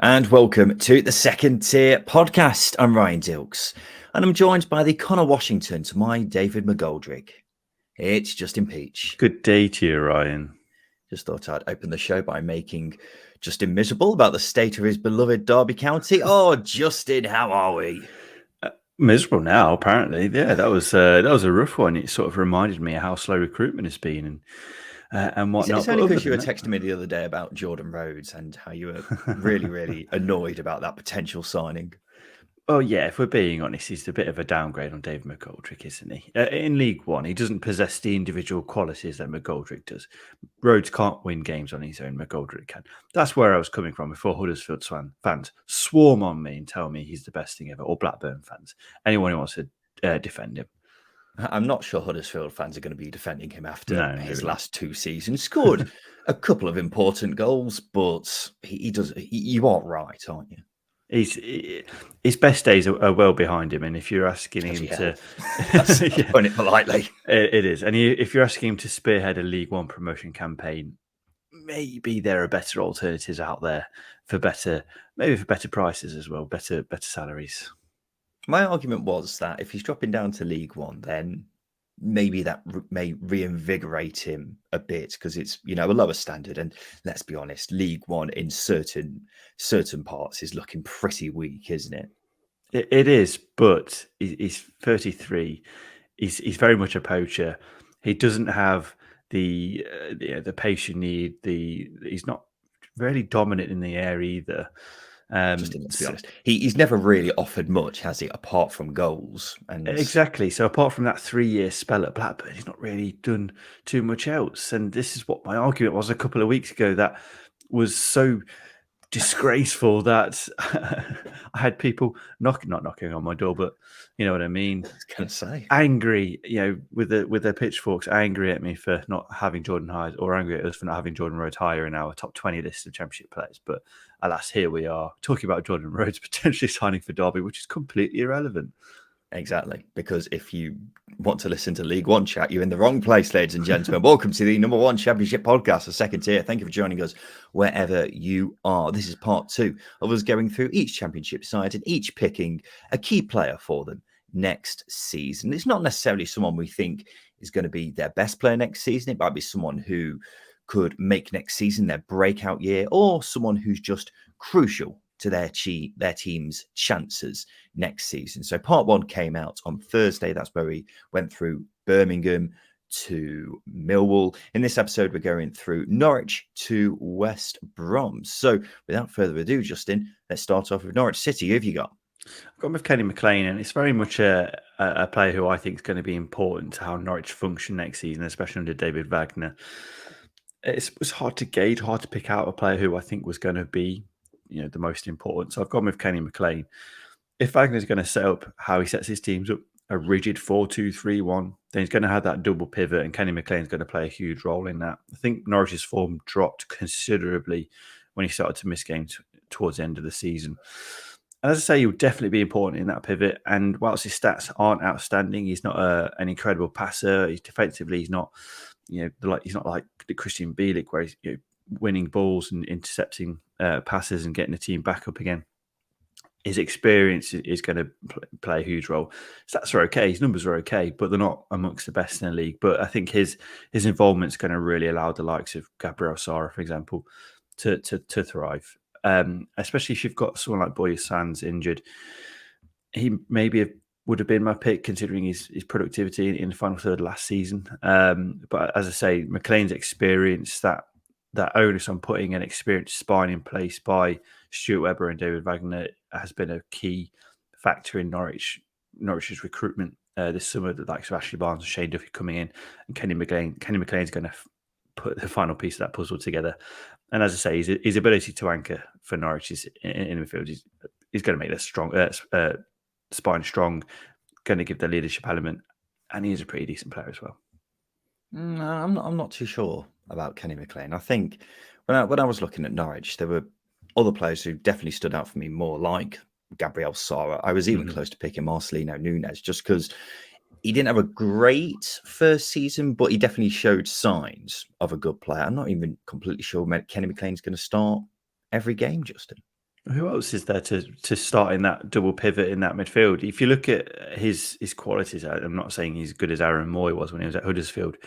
And welcome to the Second Tier Podcast. I'm Ryan Dilks, and I'm joined by the Connor Washington to my David McGoldrick. It's Justin Peach. Good day to you, Ryan. Just thought I'd open the show by making Justin miserable about the state of his beloved Derby County. Oh, Justin, how are we? Miserable now, apparently. Yeah, that was a rough one. It sort of reminded me of how slow recruitment has been and whatnot. It's only because you were texting me the other day about Jordan Rhodes and how you were really, really annoyed about that potential signing. Oh, yeah, if we're being honest, he's a bit of a downgrade on David McGoldrick, isn't he? In League One, he doesn't possess the individual qualities that McGoldrick does. Rhodes can't win games on his own, McGoldrick can. That's where I was coming from before Huddersfield fans swarm on me and tell me he's the best thing ever, or Blackburn fans, anyone who wants to defend him. I'm not sure Huddersfield fans are going to be defending him after his last two seasons. Scored a couple of important goals, but he does. You are right, aren't you? His best days are well behind him, and if you're asking him to, putting it politely, it is. And if you're asking him to spearhead a League One promotion campaign, maybe there are better alternatives out there for better prices as well, better salaries. My argument was that if he's dropping down to League One, then maybe that may reinvigorate him a bit because it's a lower standard. And let's be honest, League One in certain parts is looking pretty weak, isn't it? It is, but he's 33. He's very much a poacher. He doesn't have the pace you need. He's not really dominant in the air either. Let's be honest, he's never really offered much, has he? Apart from goals, and exactly. So apart from that 3-year spell at Blackburn, he's not really done too much else. And this is what my argument was a couple of weeks ago. That was so disgraceful that I had people not knocking on my door, but you know what I mean. I was going to say angry, with their pitchforks, angry at me for not having Jordan Hines, or angry at us for not having Jordan Rhodes higher in our top 20 list of Championship players. But alas, here we are talking about Jordan Rhodes potentially signing for Derby, which is completely irrelevant. Exactly, because if you want to listen to League One chat, you're in the wrong place, ladies and gentlemen. Welcome to the number one Championship podcast, the Second Tier. Thank you for joining us wherever you are. This is part 2 of us going through each Championship side and each picking a key player for them next season. It's not necessarily someone we think is going to be their best player next season. It might be someone who could make next season their breakout year, or someone who's just crucial to their team's chances next season. So part 1 came out on Thursday. That's where we went through Birmingham to Millwall. In this episode, we're going through Norwich to West Brom. So without further ado, Justin, let's start off with Norwich City. Who have you got? I've gone with Kenny McLean, and it's very much a player who I think is going to be important to how Norwich function next season, especially under David Wagner. It was hard to gauge, hard to pick out a player who I think was going to be the most important. So I've gone with Kenny McLean. If Wagner's going to set up how he sets his teams up, a rigid 4-2-3-1, then he's going to have that double pivot, and Kenny McLean's going to play a huge role in that. I think Norwich's form dropped considerably when he started to miss games towards the end of the season. And as I say, he'll definitely be important in that pivot. And whilst his stats aren't outstanding, he's not an incredible passer. He's defensively, he's not, he's not like the Christian Bielik, where he's winning balls and intercepting passes and getting the team back up again. His experience is going to play a huge role. Stats are okay, his numbers are okay, but they're not amongst the best in the league. But I think his involvement is going to really allow the likes of Gabriel Sara, for example, to thrive. Especially if you've got someone like Boye Sands injured. He maybe would have been my pick considering his productivity in the final third last season. But as I say, McLean's experience, that onus on putting an experienced spine in place by Stuart Webber and David Wagner has been a key factor in Norwich's recruitment this summer. The likes of Ashley Barnes and Shane Duffy coming in, and Kenny McLean's going to put the final piece of that puzzle together. And as I say, his ability to anchor for Norwich is in the midfield is going to make their spine strong, going to give the leadership element, and he's a pretty decent player as well. I'm not too sure about Kenny McLean. I think when I was looking at Norwich, there were other players who definitely stood out for me more, like Gabriel Sara. I was even close to picking Marcelino Nunes just because he didn't have a great first season, but he definitely showed signs of a good player. I'm not even completely sure Kenny McLean's going to start every game, Justin. Who else is there to start in that double pivot in that midfield? If you look at his qualities, I'm not saying he's as good as Aaron Moy was when he was at Huddersfield,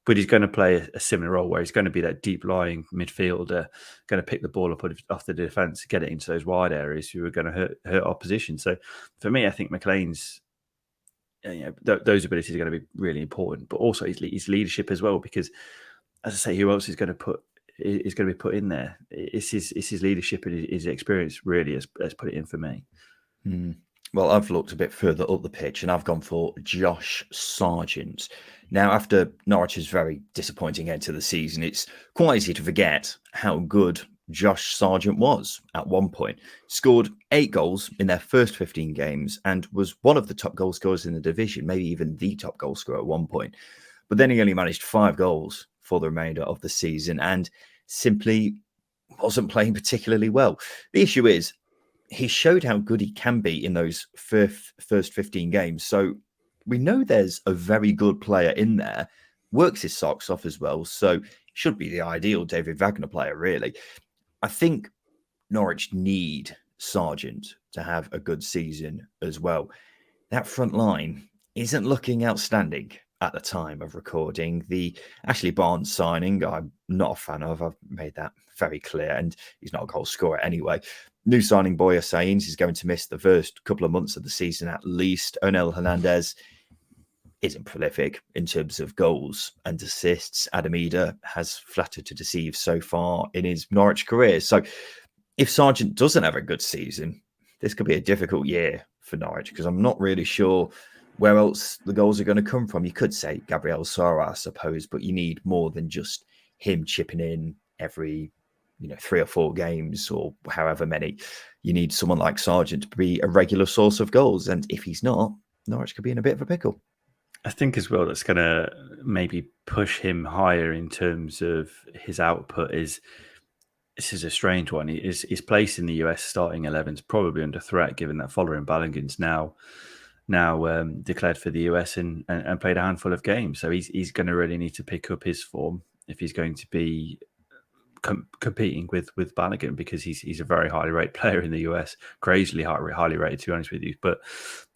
but he's going to play a similar role where he's going to be that deep lying midfielder, going to pick the ball up off the defence, get it into those wide areas who are going to hurt opposition. So for me, I think McLean's those abilities are going to be really important, but also his leadership as well. Because as I say, who else is going to be put in there? It's his leadership and his experience really has put it in for me. Well, I've looked a bit further up the pitch and I've gone for Josh Sargent. Now, after Norwich's very disappointing end to the season, it's quite easy to forget how good Josh Sargent was at one point. Scored 8 goals in their first 15 games and was one of the top goal scorers in the division, maybe even the top goal scorer at one point. But then he only managed 5 goals for the remainder of the season and simply wasn't playing particularly well. The issue is, he showed how good he can be in those first 15 games. So we know there's a very good player in there, works his socks off as well. So should be the ideal David Wagner player, really. I think Norwich need Sargent to have a good season as well. That front line isn't looking outstanding at the time of recording. The Ashley Barnes signing, I'm not a fan of. I've made that very clear, and he's not a goal scorer anyway. New signing Boya Sainz is going to miss the first couple of months of the season at least. Onel Hernandez isn't prolific in terms of goals and assists. Adam Eder has flattered to deceive so far in his Norwich career. So if Sargent doesn't have a good season, this could be a difficult year for Norwich, because I'm not really sure where else the goals are going to come from. You could say Gabriel Sara, I suppose, but you need more than just him chipping in every 3 or 4 games or however many. You need someone like Sargent to be a regular source of goals. And if he's not, Norwich could be in a bit of a pickle. I think as well that's going to maybe push him higher in terms of his output is, this is a strange one. His place in the US starting 11 is probably under threat, given that Folarin Balogun's now declared for the US and played a handful of games. So he's going to really need to pick up his form if he's going to be competing with Balogun, because he's a very highly rated player in the US, crazily highly rated, to be honest with you. But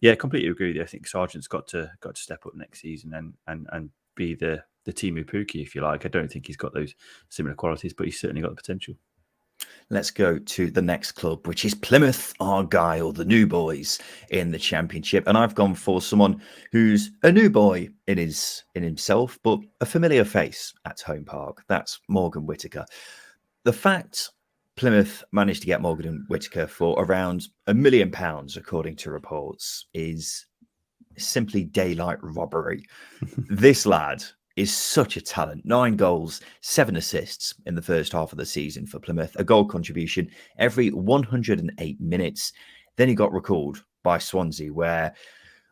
yeah, completely agree with you. I think Sargent's got to step up next season and be the Timu Pukki, if you like. I don't think he's got those similar qualities, but he's certainly got the potential. Let's go to the next club, which is Plymouth Argyle, the new boys in the Championship. And I've gone for someone who's a new boy in himself, but a familiar face at Home Park. That's Morgan Whittaker. The fact Plymouth managed to get Morgan Whittaker for around £1 million, according to reports, is simply daylight robbery. This lad is such a talent. 9 goals, 7 assists in the first half of the season for Plymouth, a goal contribution every 108 minutes. Then he got recalled by Swansea, where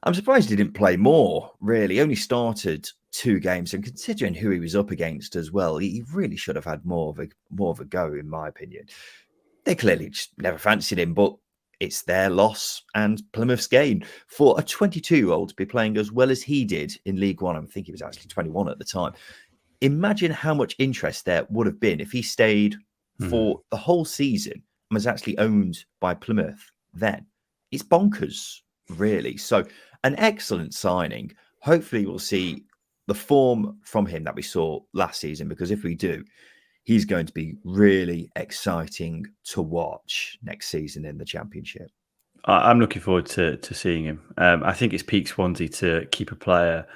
I'm surprised he didn't play more, really. He only started 2 games, and considering who he was up against as well, he really should have had more of a go, in my opinion. They clearly just never fancied him, but it's their loss and Plymouth's gain for a 22-year-old to be playing as well as he did in League One. I think he was actually 21 at the time. Imagine how much interest there would have been if he stayed for the whole season and was actually owned by Plymouth then. It's bonkers, really. So an excellent signing. Hopefully we'll see the form from him that we saw last season, because if we do, he's going to be really exciting to watch next season in the Championship. I'm looking forward to seeing him. I think it's peak Swansea to keep a player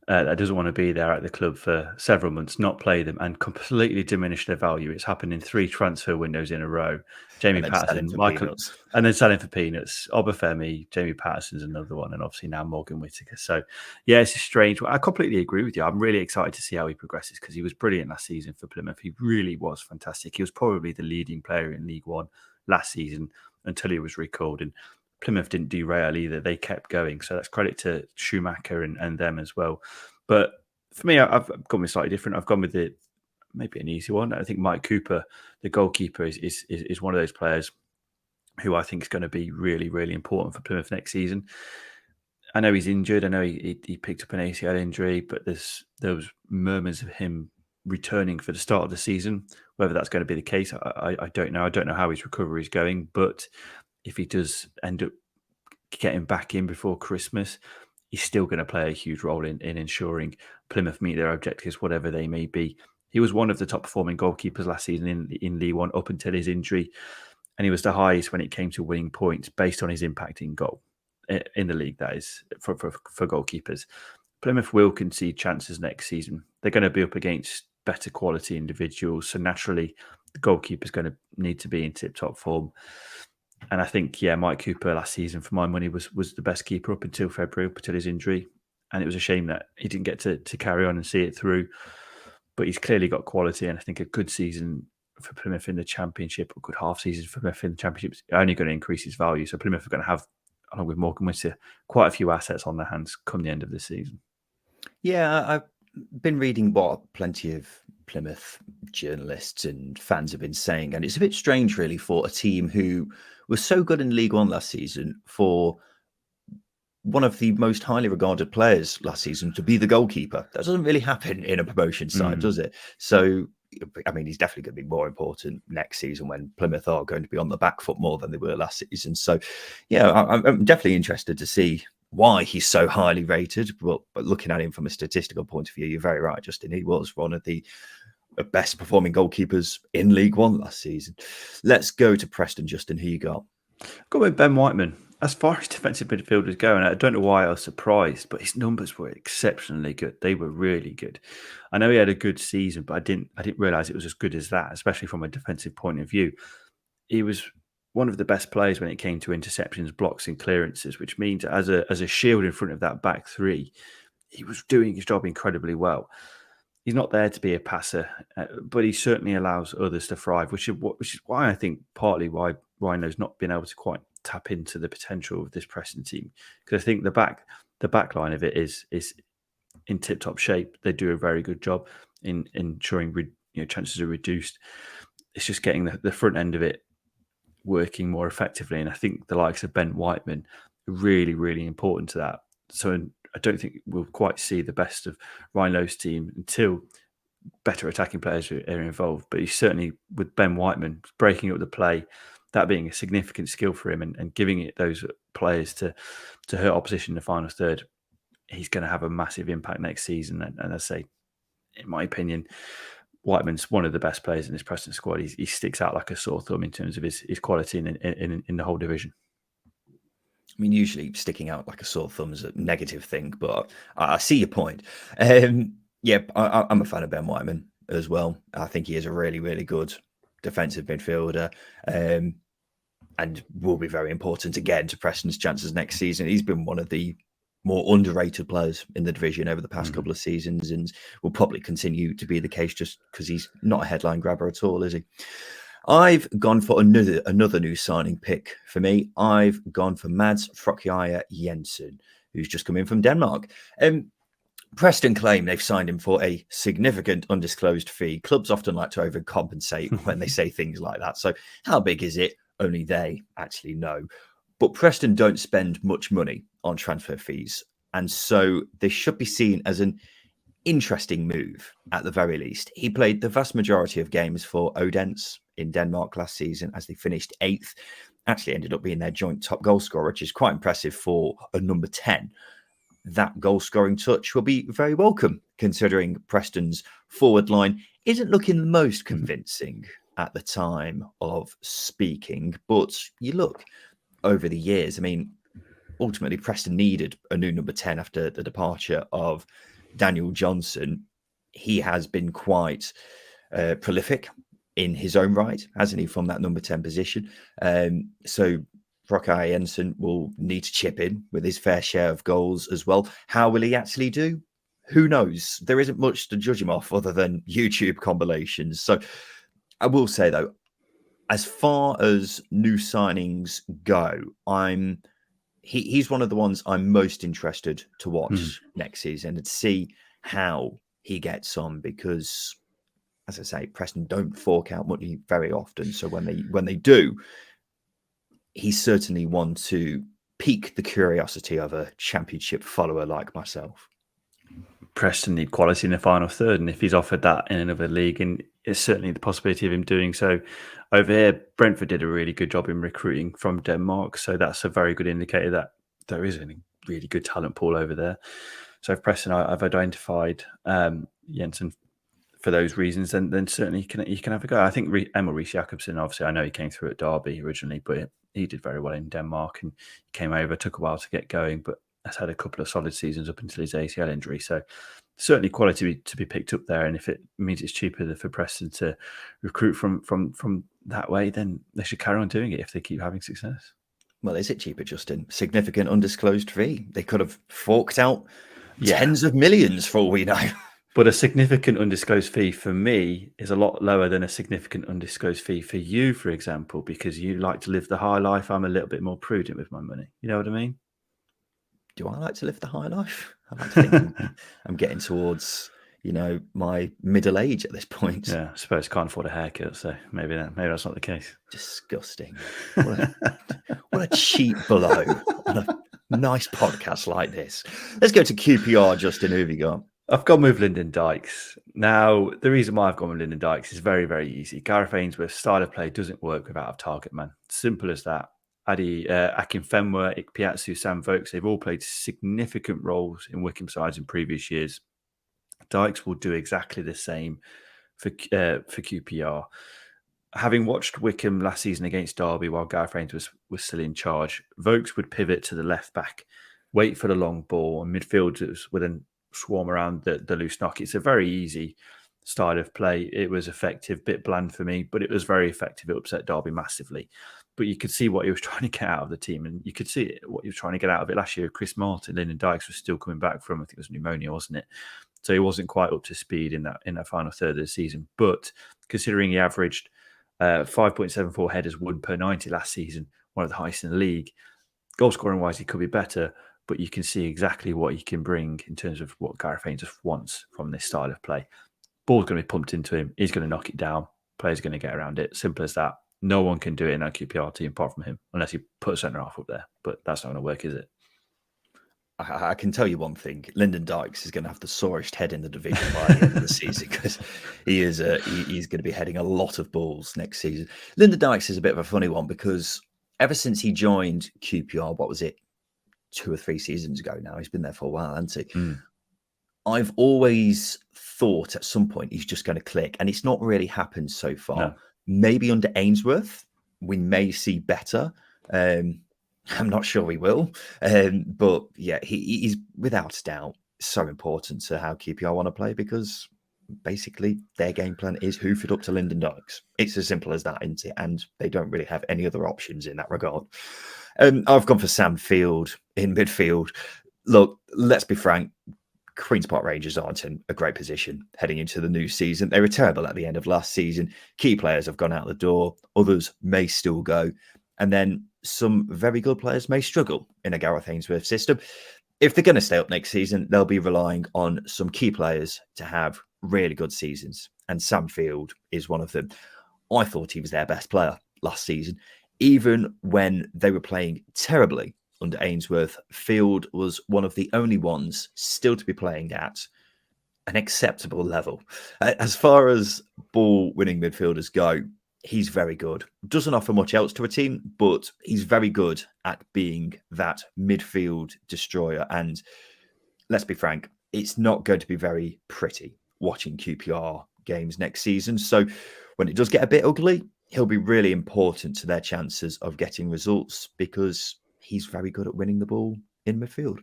that doesn't want to be there at the club for several months, not play them, and completely diminish their value. It's happened in 3 transfer windows in a row. Jamie Patterson, Michael, and then selling for peanuts. Obafemi, Jamie Patterson's another one, and obviously now Morgan Whittaker. So, yeah, it's a strange one. I completely agree with you. I'm really excited to see how he progresses, because he was brilliant last season for Plymouth. He really was fantastic. He was probably the leading player in League One last season until he was recalled. And Plymouth didn't derail either. They kept going. So that's credit to Schumacher and them as well. But for me, I've gone with slightly different. I've gone with maybe an easy one. I think Mike Cooper, the goalkeeper, is one of those players who I think is going to be really, really important for Plymouth next season. I know he's injured. I know he picked up an ACL injury, but there was murmurs of him returning for the start of the season, Whether that's going to be the case, I don't know. I don't know how his recovery is going, but if he does end up getting back in before Christmas, he's still going to play a huge role in ensuring Plymouth meet their objectives, whatever they may be. He was one of the top performing goalkeepers last season in League One up until his injury, and he was the highest when it came to winning points based on his impact in goal in the league. That is for goalkeepers. Plymouth will concede chances next season. They're going to be up against better quality individuals, so naturally the goalkeeper's going to need to be in tip-top form. And I think, Mike Cooper last season, for my money, was the best keeper up until February, up until his injury. And it was a shame that he didn't get to carry on and see it through. But he's clearly got quality, and I think a good season for Plymouth in the Championship, a good half season for Plymouth in the Championship, is only going to increase his value. So Plymouth are going to have, along with Morgan Winter, quite a few assets on their hands come the end of the season. Yeah, I've been reading what plenty of Plymouth journalists and fans have been saying, and it's a bit strange, really, for a team who was so good in League One last season, for one of the most highly regarded players last season to be the goalkeeper. That doesn't really happen in a promotion side, does it? So, I mean, he's definitely going to be more important next season when Plymouth are going to be on the back foot more than they were last season. So, yeah, I'm definitely interested to see why he's so highly rated. But looking at him from a statistical point of view, you're very right, Justin. He was one of the best performing goalkeepers in League One last season. Let's go to Preston, Justin. Who you got? Go with Ben Whiteman. As far as defensive midfielders go, and I don't know why I was surprised, but his numbers were exceptionally good. They were really good. I know he had a good season, but I didn't realise it was as good as that, especially from a defensive point of view. He was one of the best players when it came to interceptions, blocks, and clearances, which means as a shield in front of that back three, he was doing his job incredibly well. He's not there to be a passer, but he certainly allows others to thrive, which is why I think partly why Rhino's not been able to quite tap into the potential of this Preston team, because I think the back line of it is in tip-top shape. They do a very good job in ensuring chances are reduced. It's just getting the front end of it working more effectively, and I think the likes of Ben Whiteman are really, really important to that. So I don't think we'll quite see the best of Rhino's team until better attacking players are involved. But he's certainly, with Ben Whiteman, breaking up the play, that being a significant skill for him, and giving it those players to hurt opposition in the final third, he's going to have a massive impact next season. And I say, in my opinion, Whiteman's one of the best players in this Preston squad. He sticks out like a sore thumb in terms of his quality in the whole division. I mean, usually sticking out like a sore thumb is a negative thing, but I see your point. I'm a fan of Ben Whiteman as well. I think he is a really, really good defensive midfielder, and will be very important again to Preston's chances next season. He's been one of the more underrated players in the division over the past couple of seasons, and will probably continue to be the case just because he's not a headline grabber at all, is he? I've gone for another new signing pick for me. I've gone for Mads Frokjær Jensen, who's just come in from Denmark. Preston claim they've signed him for a significant undisclosed fee. Clubs often like to overcompensate when they say things like that. So how big is it? Only they actually know. But Preston don't spend much money on transfer fees. And so this should be seen as an interesting move at the very least. He played the vast majority of games for Odense in Denmark last season as they finished 8th. Actually ended up being their joint top goal scorer, which is quite impressive for a number 10. That goal scoring touch will be very welcome, considering Preston's forward line isn't looking the most convincing at the time of speaking. But you look over the years, I mean, ultimately Preston needed a new number 10 after the departure of Daniel Johnson. He has been quite prolific in his own right, hasn't he, from that number 10 position? So Frokjær Jensen will need to chip in with his fair share of goals as well. How will he actually do? Who knows? There isn't much to judge him off other than YouTube compilations. So I will say, though, as far as new signings go, he's one of the ones I'm most interested to watch next season and see how he gets on, because, as I say, Preston don't fork out money very often. So when they do, he's certainly one to pique the curiosity of a championship follower like myself. Preston need quality in the final third, and if he's offered that in another league, and it's certainly the possibility of him doing so over here. Brentford did a really good job in recruiting from Denmark, so that's a very good indicator that there is a really good talent pool over there. So if Preston I've identified Jensen for those reasons, then certainly you can have a go. I think Emil Rees-Jacobsen, obviously, I know he came through at Derby originally, but he did very well in Denmark and came over. Took a while to get going, but has had a couple of solid seasons up until his ACL injury. So certainly quality to be picked up there. And if it means it's cheaper for Preston to recruit from that way, then they should carry on doing it if they keep having success. Well, is it cheaper, Justin? Significant undisclosed fee. They could have forked out tens of millions for all we know. But a significant undisclosed fee for me is a lot lower than a significant undisclosed fee for you, for example, because you like to live the high life. I'm a little bit more prudent with my money. You know what I mean? Do I like to live the high life? I like to think I'm getting towards, my middle age at this point. Yeah, I suppose can't afford a haircut, so maybe that's not the case. Disgusting. What a cheap blow on a nice podcast like this. Let's go to QPR, Justin. Who have you got? I've gone with Lyndon Dykes. Now, the reason why I've gone with Lyndon Dykes is very, very easy. Gareth Ainsworth's style of play doesn't work without a target man. Simple as that. Adi Akinfenwa, Ikpeatsu, Sam Vokes, they've all played significant roles in Wycombe sides in previous years. Dykes will do exactly the same for QPR. Having watched Wycombe last season against Derby while Gareth Ainsworth was still in charge, Vokes would pivot to the left back, wait for the long ball, and midfielders would then swarm around the loose knock. It's a very easy style of play. It was effective, bit bland for me, but it was very effective. It upset Derby massively. But you could see what he was trying to get out of the team, and you could see what he was trying to get out of it last year. Chris Martin, Lyndon Dykes was still coming back from, I think it was pneumonia, wasn't it? So he wasn't quite up to speed in that final third of the season. But considering he averaged 5.74 headers won per 90 last season, one of the highest in the league, goal scoring wise, he could be better. But you can see exactly what he can bring in terms of what Gareth Ainsworth wants from this style of play. Ball's going to be pumped into him. He's going to knock it down. Players are going to get around it. Simple as that. No one can do it in that QPR team apart from him, unless you put a centre half up there. But that's not going to work, is it? I can tell you one thing. Lyndon Dykes is going to have the sorest head in the division by the end of the season, because he's going to be heading a lot of balls next season. Lyndon Dykes is a bit of a funny one, because ever since he joined QPR, what was it, 2 or 3 seasons ago now? He's been there for a while, hasn't he? I've always thought at some point he's just going to click, and it's not really happened so far. No. Maybe under Ainsworth, we may see better. I'm not sure we will. But yeah, he's without doubt so important to how QPR want to play, because basically their game plan is hoof it up to Lyndon Dykes. It's as simple as that, isn't it? And they don't really have any other options in that regard. I've gone for Sam Field in midfield. Look, let's be frank. Queen's Park Rangers aren't in a great position heading into the new season. They were terrible at the end of last season. Key players have gone out the door. Others may still go. And then some very good players may struggle in a Gareth Ainsworth system. If they're going to stay up next season, they'll be relying on some key players to have really good seasons. And Sam Field is one of them. I thought he was their best player last season. Even when they were playing terribly under Ainsworth, Field was one of the only ones still to be playing at an acceptable level. As far as ball-winning midfielders go, he's very good. Doesn't offer much else to a team, but he's very good at being that midfield destroyer. And let's be frank, it's not going to be very pretty watching QPR games next season. So when it does get a bit ugly, he'll be really important to their chances of getting results, because he's very good at winning the ball in midfield.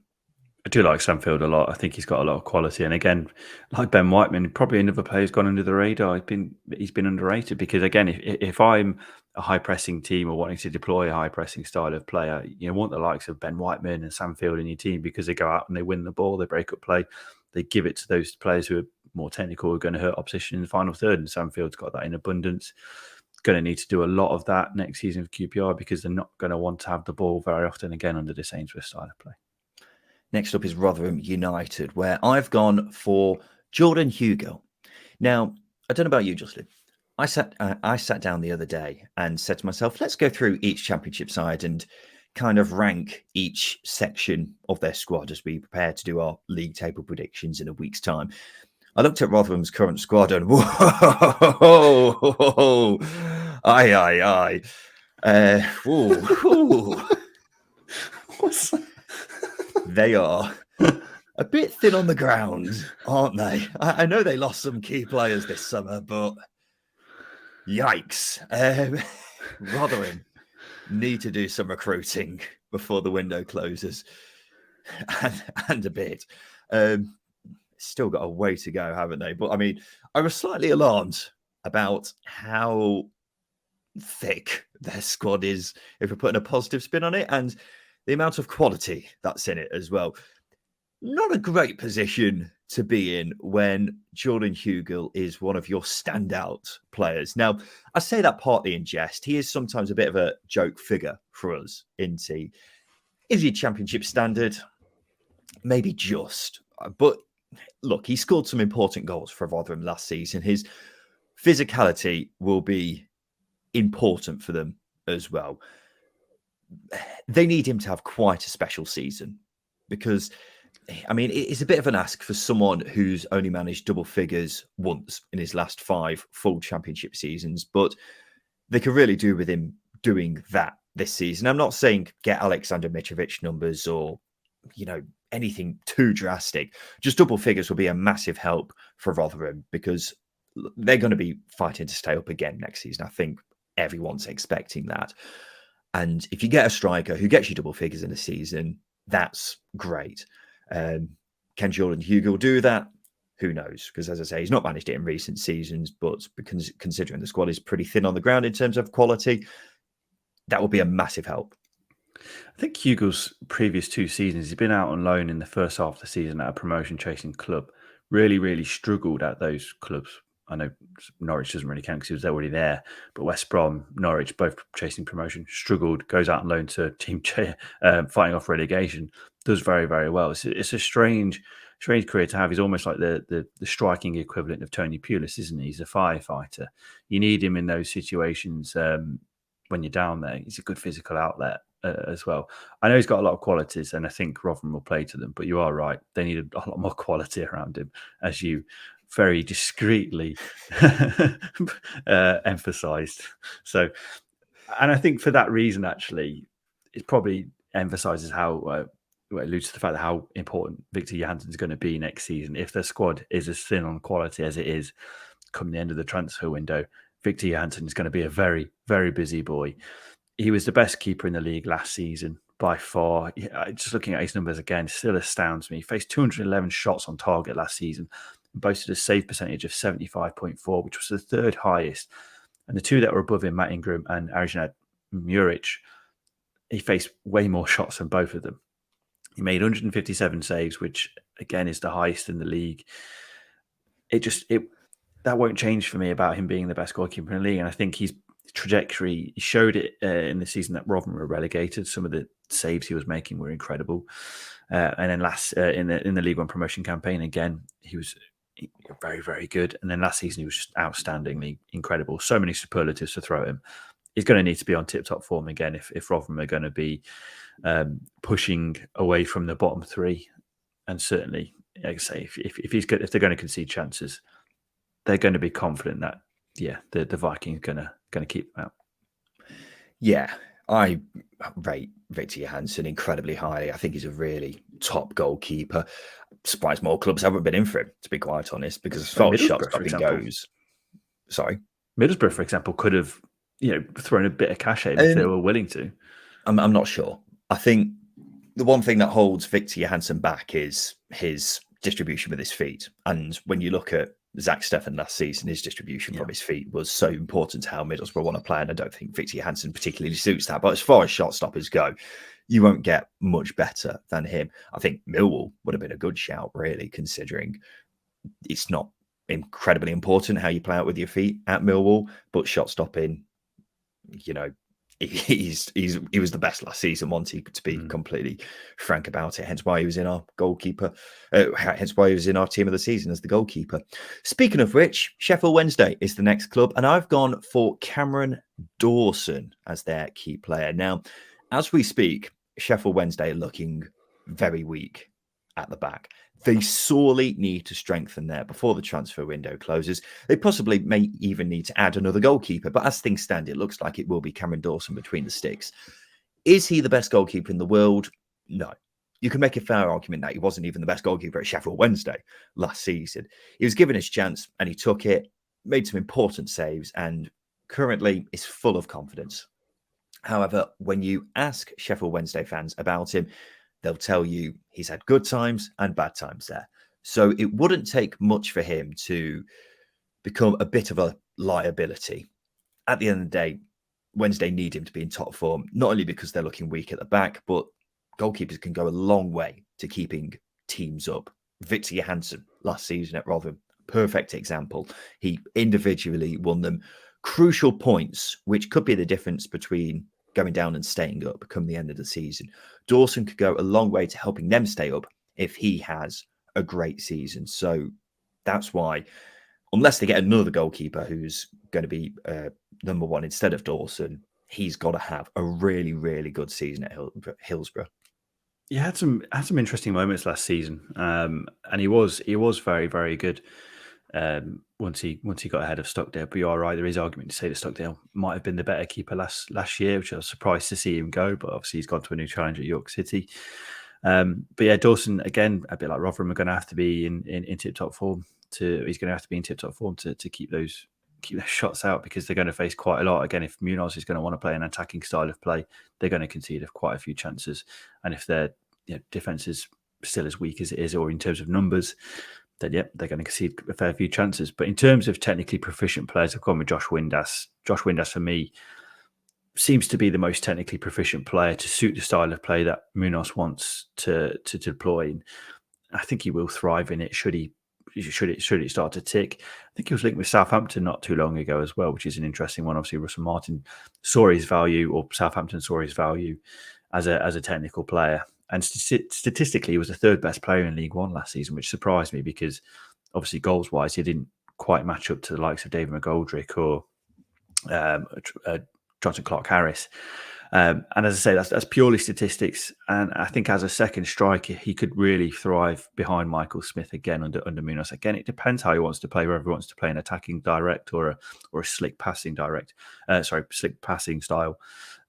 I do like Sam Field a lot. I think he's got a lot of quality. And again, like Ben Whiteman, probably another player who's gone under the radar. He's been underrated, because again, if I'm a high pressing team or wanting to deploy a high pressing style of player, you want the likes of Ben Whiteman and Sam Field in your team, because they go out and they win the ball, they break up play, they give it to those players who are more technical, who are going to hurt opposition in the final third. And Sam Field's got that in abundance. Going to need to do a lot of that next season for QPR, because they're not going to want to have the ball very often again under this Ainsworth style of play. Next up is Rotherham United, where I've gone for Jordan Hugill. Now, I don't know about you, Justin. I sat down the other day and said to myself, let's go through each championship side and kind of rank each section of their squad as we prepare to do our league table predictions in a week's time, I looked at Rotherham's current squad and whoa, aye. They are a bit thin on the ground, aren't they? I know they lost some key players this summer, but yikes. Rotherham need to do some recruiting before the window closes, and a bit. Still got a way to go, haven't they? But I mean, I was slightly alarmed about how thick their squad is, if we're putting a positive spin on it, and the amount of quality that's in it as well. Not a great position to be in when Jordan Hugill is one of your standout players. Now, I say that partly in jest. He is sometimes a bit of a joke figure for us, isn't he? Is he Championship standard? Maybe just. But look, he scored some important goals for Rotherham last season. His physicality will be important for them as well. They need him to have quite a special season because, I mean, it's a bit of an ask for someone who's only managed double figures once in his last 5 full Championship seasons, but they could really do with him doing that this season. I'm not saying get Alexander Mitrovic numbers or, anything too drastic. Just double figures will be a massive help for Rotherham because they're going to be fighting to stay up again next season. I think everyone's expecting that. And if you get a striker who gets you double figures in a season, that's great. Can Jordan Hugill do that? Who knows? Because as I say, he's not managed it in recent seasons, but because considering the squad is pretty thin on the ground in terms of quality, that will be a massive help. I think Hugill's previous 2 seasons, he's been out on loan in the first half of the season at a promotion-chasing club. Really struggled at those clubs. I know Norwich doesn't really count because he was already there, but West Brom, Norwich, both chasing promotion, struggled, goes out on loan to a team fighting off relegation, does very, very well. It's a strange career to have. He's almost like the striking equivalent of Tony Pulis, isn't he? He's a firefighter. You need him in those situations when you're down there. He's a good physical outlet as well. I know he's got a lot of qualities, and I think Rotherham will play to them, but you are right. They need a lot more quality around him, as you very discreetly emphasized. So, and I think for that reason, actually, it probably emphasizes how it alludes to the fact that how important Victor Johansson is going to be next season. If their squad is as thin on quality as it is come the end of the transfer window, Victor Johansson is going to be a very, very busy boy. He was the best keeper in the league last season by far. Just looking at his numbers again, still astounds me. He faced 211 shots on target last season, boasted a save percentage of 75.4, which was the 3rd highest. And the 2 that were above him, Matt Ingram and Arjun Muric, he faced way more shots than both of them. He made 157 saves, which again is the highest in the league. That won't change for me about him being the best goalkeeper in the league. And I think his trajectory, he showed it in the season that Rotherham were relegated. Some of the saves he was making were incredible. And then last in the League One promotion campaign, again, he was very, very good. And then last season, he was just outstandingly incredible. So many superlatives to throw at him. He's going to need to be on tip-top form again if Rotherham are going to be pushing away from the bottom 3. And certainly, like I say, if they're going to concede chances, they're going to be confident that the Vikings are going to keep them out. Yeah, I rate Victor Johansson incredibly highly. I think he's a really top goalkeeper. Surprised more clubs haven't been in for him, to be quite honest, because as far as shot stopping goes, sorry, Middlesbrough, for example, could have thrown a bit of cash at him if they were willing to. I'm not sure. I think the one thing that holds Victor Johansson back is his distribution with his feet. And when you look at Zach Steffen last season, his distribution from his feet was so important to how Middlesbrough want to play. And I don't think Victor Johansson particularly suits that. But as far as shot stoppers go, you won't get much better than him. I think Millwall would have been a good shout, really, considering it's not incredibly important how you play out with your feet at Millwall, but shot stopping, he was the best last season, to be completely frank about it. Hence why he was in our hence why he was in our team of the season as the goalkeeper. Speaking of which, Sheffield Wednesday is the next club, and I've gone for Cameron Dawson as their key player. Now, As we speak, Sheffield Wednesday are looking very weak at the back. They sorely need to strengthen there before the transfer window closes. They possibly may even need to add another goalkeeper, but as things stand, it looks like it will be Cameron Dawson between the sticks. Is he the best goalkeeper in the world? No. You can make a fair argument that he wasn't even the best goalkeeper at Sheffield Wednesday last season. He was given his chance and he took it, made some important saves, and currently is full of confidence. However, when you ask Sheffield Wednesday fans about him, they'll tell you he's had good times and bad times there. So it wouldn't take much for him to become a bit of a liability. At the end of the day, Wednesday need him to be in top form, not only because they're looking weak at the back, but goalkeepers can go a long way to keeping teams up. Victor Johansson last season at Rotherham, perfect example. He individually won them crucial points, which could be the difference between going down and staying up come the end of the season. Dawson could go a long way to helping them stay up if he has a great season. So that's why, unless they get another goalkeeper who's going to be number one instead of Dawson, he's got to have a really, really good season at Hillsborough. He had some interesting moments last season, and he was very, very good once he got ahead of Stockdale. But you are right, there is argument to say that Stockdale might have been the better keeper last year, which I was surprised to see him go. But obviously he's gone to a new challenge at York City. But yeah, Dawson again, a bit like Rotherham, are going to have to be in tip top form. He's going to have to be in tip top form to keep those shots out, because they're going to face quite a lot. Again, if Munoz is going to want to play an attacking style of play, they're going to concede quite a few chances. And if their defense is still as weak as it is, or in terms of numbers, then they're going to concede a fair few chances. But in terms of technically proficient players, I've gone with Josh Windass. Josh Windass, for me, seems to be the most technically proficient player to suit the style of play that Munoz wants to deploy. And I think he will thrive in it should it start to tick. I think he was linked with Southampton not too long ago as well, which is an interesting one. Obviously, Russell Martin saw his value, or Southampton saw his value as a technical player. And statistically, he was the third best player in League One last season, which surprised me because obviously goals-wise, he didn't quite match up to the likes of David McGoldrick or Jonathan Clark-Harris. And as I say, that's purely statistics. And I think as a second striker, he could really thrive behind Michael Smith again under Munoz. Again, it depends how he wants to play, whether he wants to play an attacking direct or a slick passing style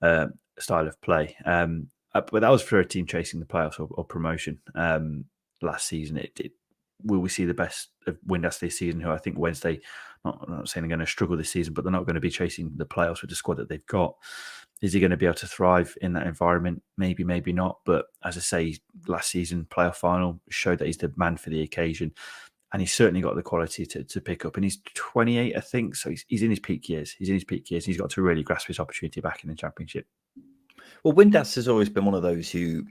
of play. But that was for a team chasing the playoffs or promotion last season. Will we see the best of Windass this season, who I think Wednesday, I'm not saying they're going to struggle this season, but they're not going to be chasing the playoffs with the squad that they've got. Is he going to be able to thrive in that environment? Maybe, maybe not. But as I say, last season, playoff final, showed that he's the man for the occasion. And he's certainly got the quality to pick up. And he's 28, I think. So he's in his peak years. He's got to really grasp his opportunity back in the Championship. Well, Windass has always been one of those who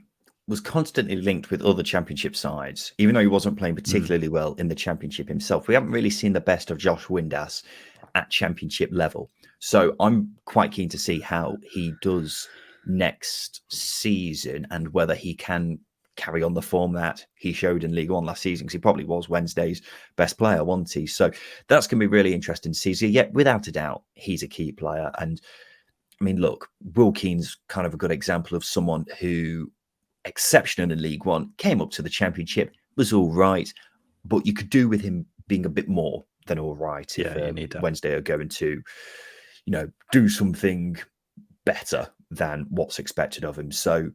was constantly linked with other Championship sides, even though he wasn't playing particularly well in the Championship himself. We haven't really seen the best of Josh Windass at Championship level. So I'm quite keen to see how he does next season and whether he can carry on the form that he showed in League One last season, because he probably was Wednesday's best player, wasn't he? So that's going to be really interesting to see. So, yeah, without a doubt, he's a key player. And I mean, look, Will Keane's kind of a good example of someone who, exceptional in League One, came up to the Championship, was all right, but you could do with him being a bit more than all right if Wednesday are going to, do something better than what's expected of him. So,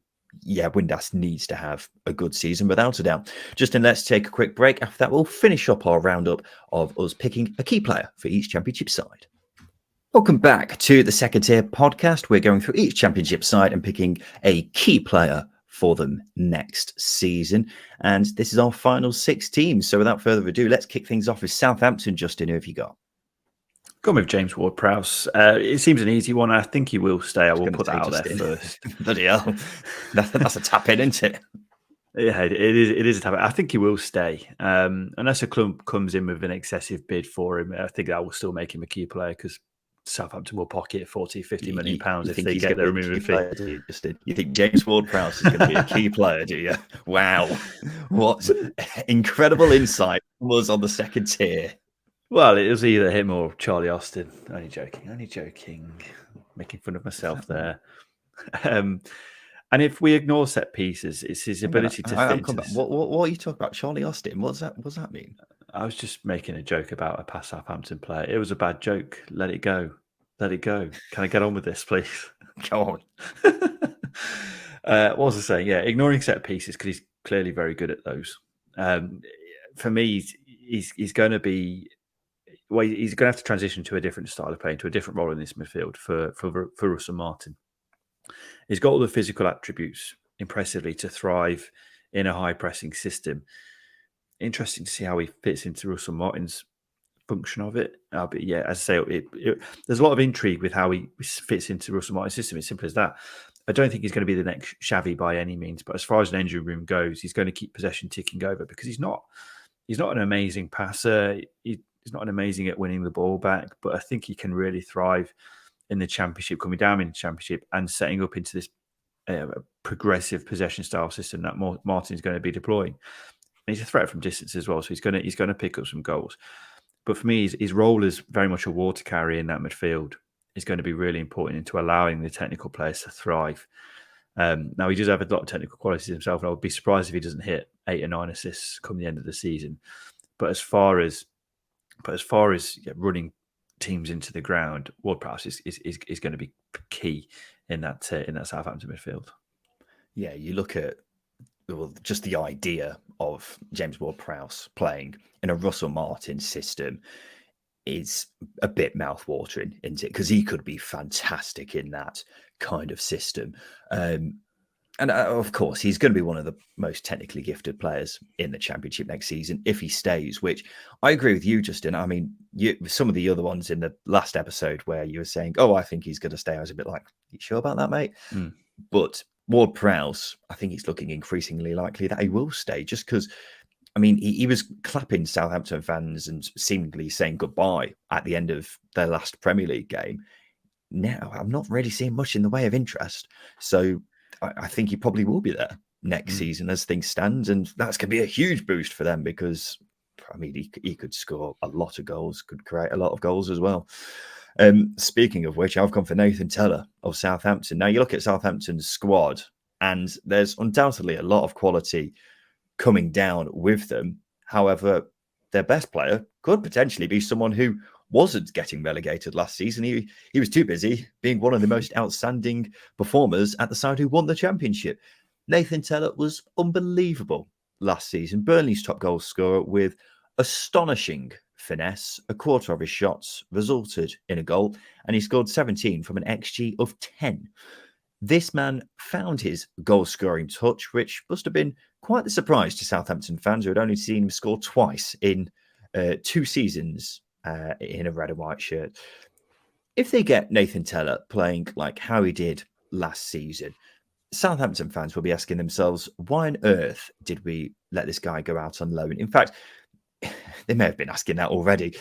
yeah, Windass needs to have a good season, without a doubt. Justin, let's take a quick break. After that, we'll finish up our roundup of us picking a key player for each Championship side. Welcome back to the Second Tier podcast. We're going through each Championship side and picking a key player for them next season. And this is our final 6 teams. So without further ado, let's kick things off with Southampton. Justin, who have you got? Gone with James Ward-Prowse. It seems an easy one. I think he will stay. I will put that out there first. Bloody hell. That's a tap in, isn't it? Yeah, it is a tap in. I think he will stay. Unless a club comes in with an excessive bid for him, I think that will still make him a key player, because Southampton will pocket 40, 50 million pounds if they get their removing fee. You think James Ward-Prowse is going to be a key player, do you? Wow. What incredible insight was on the second tier. Well, it was either him or Charlie Austin. Only joking. Making fun of myself there. And if we ignore set pieces, it's his ability to fit into this. What are you talking about? Charlie Austin? What's that mean? I was just making a joke about a past Southampton player. It was a bad joke. Let it go. Let it go. Can I get on with this, please? Go on. What was I saying? Yeah, ignoring set pieces because he's clearly very good at those. For me, he's going to be. Well, he's going to have to transition to a different style of play, to a different role in this midfield for Russell Martin. He's got all the physical attributes impressively to thrive in a high pressing system. Interesting to see how he fits into Russell Martin's function of it. But yeah, as I say, there's a lot of intrigue with how he fits into Russell Martin's system. It's simple as that. I don't think he's going to be the next Xavi by any means, but as far as an engine room goes, he's going to keep possession ticking over because he's not an amazing passer. He's not an amazing at winning the ball back, but I think he can really thrive in the Championship, coming down in the Championship and setting up into this progressive possession style system that Martin's going to be deploying. And he's a threat from distance as well, so he's going to pick up some goals. But for me, his role is very much a water carrier in that midfield. Is going to be really important into allowing the technical players to thrive. Now, he does have a lot of technical qualities himself, and I would be surprised if he doesn't hit 8 or 9 assists come the end of the season. But as far as running teams into the ground, Ward-Prowse is going to be key in that Southampton midfield. Yeah, you look at just the idea of James Ward-Prowse playing in a Russell Martin system is a bit mouth-watering, isn't it? Because he could be fantastic in that kind of system. And of course, he's going to be one of the most technically gifted players in the Championship next season if he stays, which I agree with you, Justin. I mean, some of the other ones in the last episode where you were saying, oh, I think he's going to stay, I was a bit like, you sure about that, mate? Mm. But Ward-Prowse, I think it's looking increasingly likely that he will stay just because, I mean, he was clapping Southampton fans and seemingly saying goodbye at the end of their last Premier League game. Now, I'm not really seeing much in the way of interest. So I think he probably will be there next season as things stand. And that's going to be a huge boost for them because, I mean, he could score a lot of goals, could create a lot of goals as well. Speaking of which, I've gone for Nathan Tella of Southampton. Now, you look at Southampton's squad, and there's undoubtedly a lot of quality coming down with them. However, their best player could potentially be someone who wasn't getting relegated last season. He was too busy being one of the most outstanding performers at the side who won the Championship. Nathan Tella was unbelievable last season. Burnley's top goal scorer with astonishing finesse. A quarter of his shots resulted in a goal, and he scored 17 from an XG of 10. This man found his goal-scoring touch, which must have been quite the surprise to Southampton fans who had only seen him score twice in 2 seasons in a red and white shirt. If they get Nathan Tella playing like how he did last season, Southampton fans will be asking themselves, why on earth did we let this guy go out on loan? In fact, they may have been asking that already,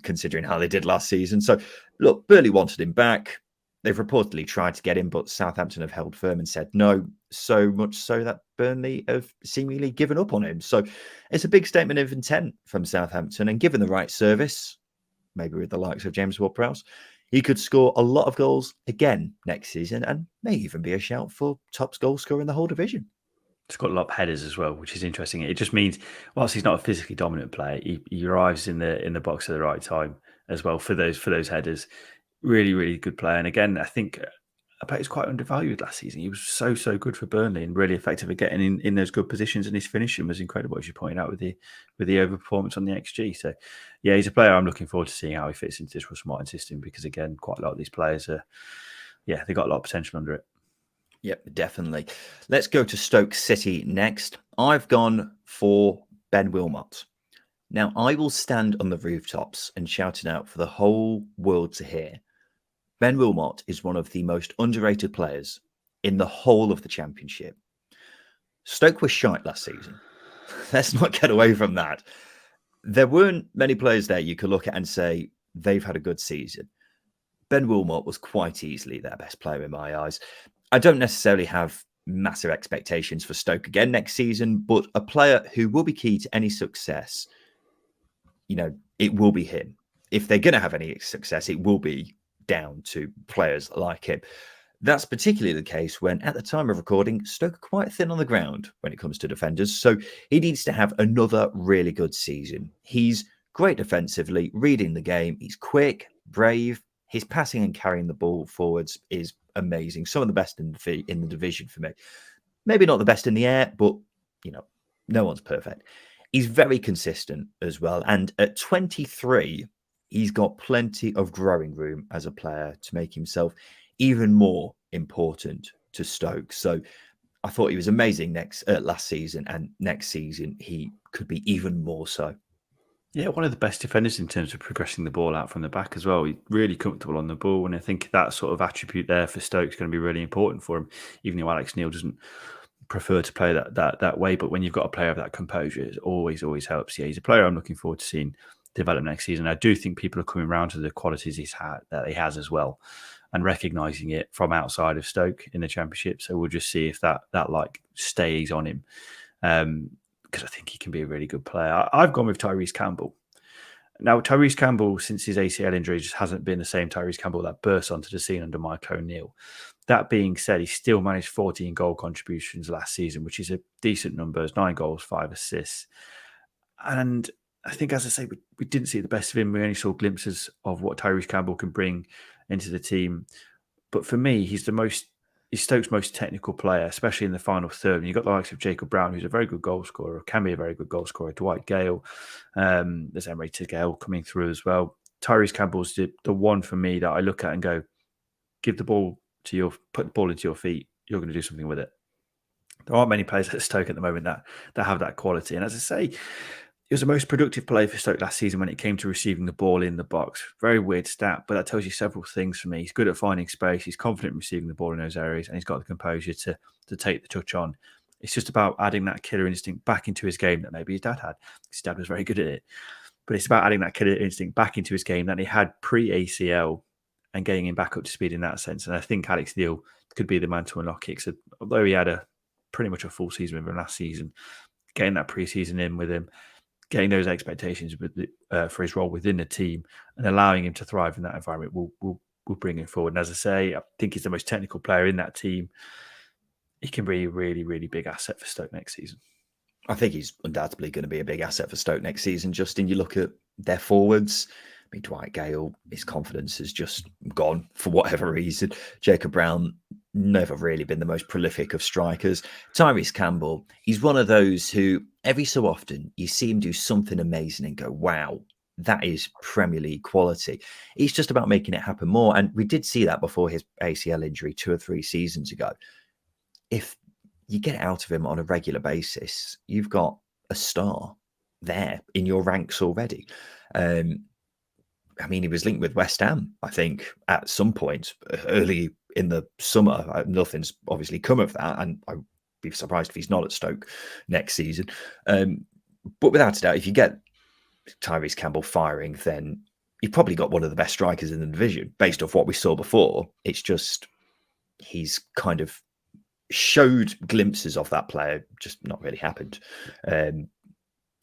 considering how they did last season. So, look, Burnley wanted him back. They've reportedly tried to get him, but Southampton have held firm and said no, so much so that Burnley have seemingly given up on him. So it's a big statement of intent from Southampton, and given the right service, maybe with the likes of James Ward-Prowse, he could score a lot of goals again next season and may even be a shout for top goal scorer in the whole division. It's got a lot of headers as well, which is interesting. It just means, whilst he's not a physically dominant player, he arrives in the box at the right time as well for those headers. Really, really good player. And again, I think a player who's quite undervalued last season. He was so good for Burnley and really effective at getting in those good positions. And his finishing was incredible, as you pointed out, with the overperformance on the XG. So, yeah, he's a player I'm looking forward to seeing how he fits into this Russell Martin system because, again, quite a lot of these players they've got a lot of potential under it. Yep, definitely. Let's go to Stoke City next. I've gone for Ben Wilmot. Now, I will stand on the rooftops and shout it out for the whole world to hear. Ben Wilmot is one of the most underrated players in the whole of the Championship. Stoke was shite last season. Let's not get away from that. There weren't many players there you could look at and say they've had a good season. Ben Wilmot was quite easily their best player in my eyes. I don't necessarily have massive expectations for Stoke again next season, but a player who will be key to any success, it will be him. If they're going to have any success, it will be down to players like him. That's particularly the case when, at the time of recording, Stoke are quite thin on the ground when it comes to defenders. So he needs to have another really good season. He's great defensively, reading the game. He's quick, brave. His passing and carrying the ball forwards is amazing. Some of the best in the division for me. Maybe not the best in the air, but, no one's perfect. He's very consistent as well. And at 23, he's got plenty of growing room as a player to make himself even more important to Stoke. So I thought he was amazing last season, and next season he could be even more so. Yeah, one of the best defenders in terms of progressing the ball out from the back as well. He's really comfortable on the ball, and I think that sort of attribute there for Stoke is going to be really important for him. Even though Alex Neil doesn't prefer to play that way, but when you've got a player of that composure, it always helps. Yeah, he's a player I'm looking forward to seeing develop next season. I do think people are coming around to the qualities that he has as well, and recognising it from outside of Stoke in the Championship. So we'll just see if that like stays on him. Because I think he can be a really good player. I've gone with Tyrese Campbell. Now, Tyrese Campbell, since his ACL injury, just hasn't been the same Tyrese Campbell that burst onto the scene under Mike O'Neill. That being said, he still managed 14 goal contributions last season, which is a decent number. 9 goals, 5 assists. And I think, as I say, we didn't see the best of him. We only saw glimpses of what Tyrese Campbell can bring into the team. But for me, he's Stoke's most technical player, especially in the final third. And you've got the likes of Jacob Brown, who's a very good goal scorer, can be a very good goal scorer, Dwight Gale. There's Emery Gale coming through as well. Tyrese Campbell's the one for me that I look at and go, put the ball into your feet, you're going to do something with it. There aren't many players at Stoke at the moment that have that quality. And as I say, he was the most productive player for Stoke last season when it came to receiving the ball in the box. Very weird stat, but that tells you several things for me. He's good at finding space. He's confident in receiving the ball in those areas, and he's got the composure to take the touch on. It's just about adding that killer instinct back into his game that maybe his dad had. His dad was very good at it. But it's about adding that killer instinct back into his game that he had pre-ACL and getting him back up to speed in that sense. And I think Alex Neil could be the man to unlock it. So although he had pretty much a full season with him last season, getting that pre-season in with him, getting those expectations for his role within the team and allowing him to thrive in that environment will bring him forward. And as I say, I think he's the most technical player in that team. He can be a really, really big asset for Stoke next season. I think he's undoubtedly going to be a big asset for Stoke next season. Justin, you look at their forwards. I mean, Dwight Gale, his confidence has just gone for whatever reason. Jacob Brown, never really been the most prolific of strikers. Tyrese Campbell, he's one of those who every so often you see him do something amazing and go, wow, that is Premier League quality. It's just about making it happen more. And we did see that before his ACL injury 2 or 3 seasons ago. If you get it out of him on a regular basis, you've got a star there in your ranks already. I mean, he was linked with West Ham, I think, at some point early in the summer. Nothing's obviously come of that, and I'd be surprised if he's not at Stoke next season. But without a doubt, if you get Tyrese Campbell firing, then you've probably got one of the best strikers in the division, based off what we saw before. It's just he's kind of showed glimpses of that player, just not really happened.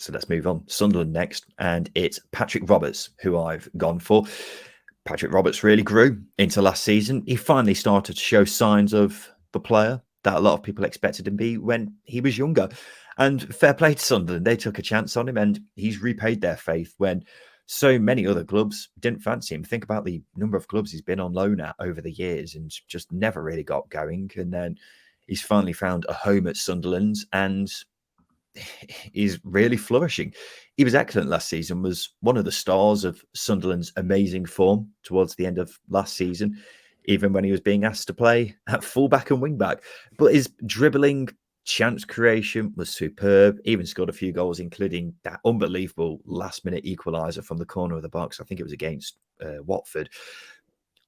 So let's move on. Sunderland next, and it's Patrick Roberts, who I've gone for. Patrick Roberts really grew into last season. He finally started to show signs of the player that a lot of people expected him to be when he was younger. And fair play to Sunderland. They took a chance on him, and he's repaid their faith when so many other clubs didn't fancy him. Think about the number of clubs he's been on loan at over the years and just never really got going. And then he's finally found a home at Sunderland, and is really flourishing. He was excellent last season, was one of the stars of Sunderland's amazing form towards the end of last season, even when he was being asked to play at fullback and wingback. But his dribbling, chance creation was superb. Even scored a few goals, including that unbelievable last-minute equaliser from the corner of the box. I think it was against Watford.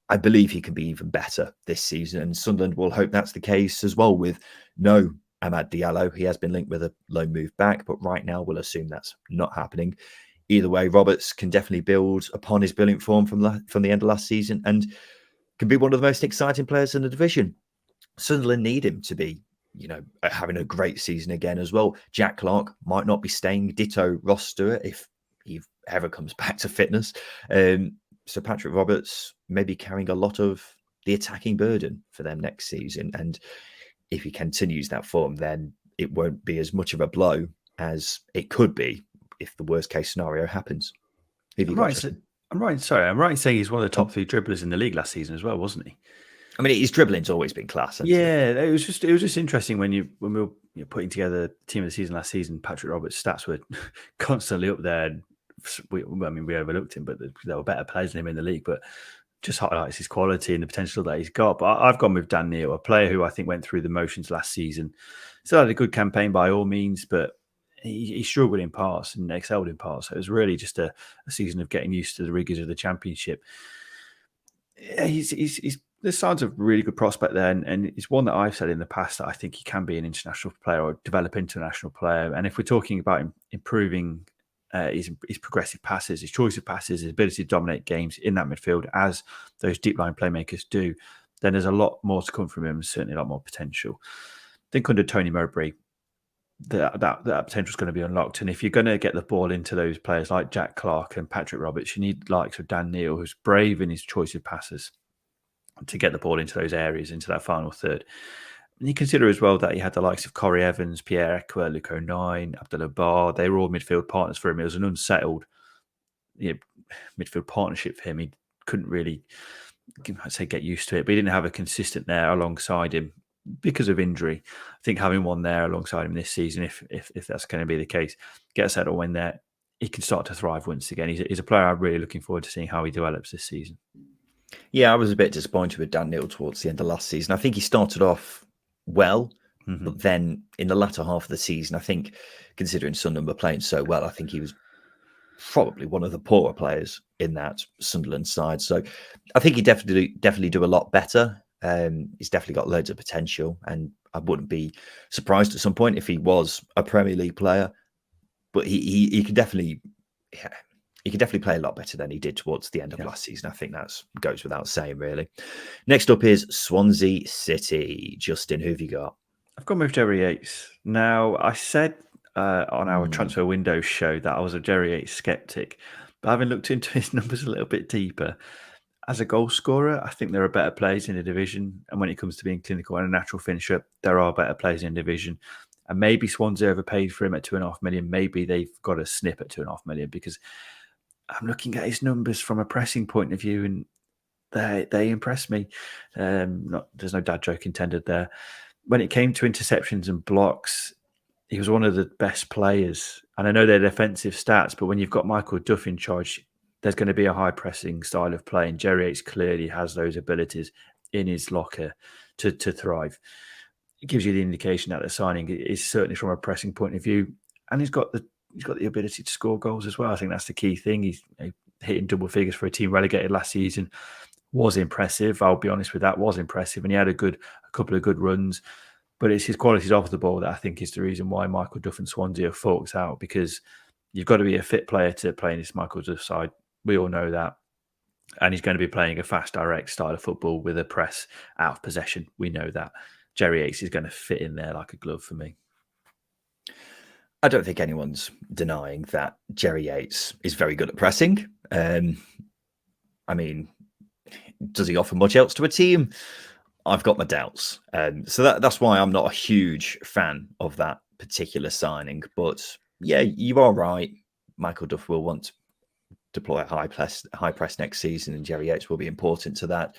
I believe he can be even better this season, and Sunderland will hope that's the case as well with no Amad Diallo. He has been linked with a loan move back, but right now we'll assume that's not happening. Either way, Roberts can definitely build upon his brilliant form from the end of last season and can be one of the most exciting players in the division. Sunderland need him to be, having a great season again as well. Jack Clarke might not be staying. Ditto Ross Stewart if he ever comes back to fitness. So Patrick Roberts may be carrying a lot of the attacking burden for them next season. And if he continues that form, then it won't be as much of a blow as it could be if the worst case scenario happens. Who have you got, Justin? I'm right in saying he's one of the top 3 dribblers in the league last season as well, wasn't he? I mean, his dribbling's always been class, hasn't it? Yeah, it was just interesting when we were putting together the team of the season last season. Patrick Roberts' stats were constantly up there. We overlooked him, but there were better players than him in the league. But just highlights his quality and the potential that he's got. But I've gone with Dan Neil, a player who I think went through the motions last season. Still had a good campaign by all means, but he struggled in parts and excelled in parts. So it was really just a season of getting used to the rigours of the Championship. There's signs of really good prospect there, and it's one that I've said in the past that I think he can be an international player or develop into a national player. And if we're talking about improving his progressive passes, his choice of passes, his ability to dominate games in that midfield as those deep line playmakers do, then there's a lot more to come from him and certainly a lot more potential. I think under Tony Mowbray, that potential is going to be unlocked. And if you're going to get the ball into those players like Jack Clark and Patrick Roberts, you need likes of Dan Neil, who's brave in his choice of passes to get the ball into those areas, into that final third. And you consider as well that he had the likes of Corey Evans, Pierre Ekwa, Luke O'Nien, Abdullah Bar. They were all midfield partners for him. It was an unsettled midfield partnership for him. He couldn't really, I'd say, get used to it, but he didn't have a consistent there alongside him because of injury. I think having one there alongside him this season, if that's going to be the case, get a settled win there, he can start to thrive once again. He's a player I'm really looking forward to seeing how he develops this season. Yeah, I was a bit disappointed with Dan Neil towards the end of last season. I think he started off well, but then in the latter half of the season, I think, considering Sunderland were playing so well, I think he was probably one of the poorer players in that Sunderland side. So I think he definitely do a lot better. He's definitely got loads of potential, and I wouldn't be surprised at some point if he was a Premier League player. But he could definitely. Yeah, he could definitely play a lot better than he did towards the end of last season. I think that goes without saying, really. Next up is Swansea City. Justin, who have you got? I've gone with Jerry Yates. Now, I said on our transfer window show that I was a Jerry Yates skeptic, but having looked into his numbers a little bit deeper, as a goal scorer, I think there are better players in the division. And when it comes to being clinical and a natural finisher, there are better players in the division. And maybe Swansea overpaid for him at $2.5 million. Maybe they've got a snip at $2.5 million, because I'm looking at his numbers from a pressing point of view, and they impress me. There's no dad joke intended there. When it came to interceptions and blocks, he was one of the best players. And I know they're defensive stats, but when you've got Michael Duff in charge, there's going to be a high pressing style of play. And Jerry Yates clearly has those abilities in his locker to thrive. It gives you the indication that the signing is certainly from a pressing point of view. And he's got the ability to score goals as well. I think that's the key thing. He's hitting double figures for a team relegated last season. Was impressive. I'll be honest with that. Was impressive. And he had a couple of good runs. But it's his qualities off the ball that I think is the reason why Michael Duff and Swansea have forked out, because you've got to be a fit player to play in this Michael Duff side. We all know that. And he's going to be playing a fast, direct style of football with a press out of possession. We know that. Jerry Yates is going to fit in there like a glove for me. I don't think anyone's denying that Jerry Yates is very good at pressing. I mean, does he offer much else to a team? I've got my doubts. So that's why I'm not a huge fan of that particular signing. But yeah, you are right. Michael Duff will want to deploy a high press next season, and Jerry Yates will be important to that.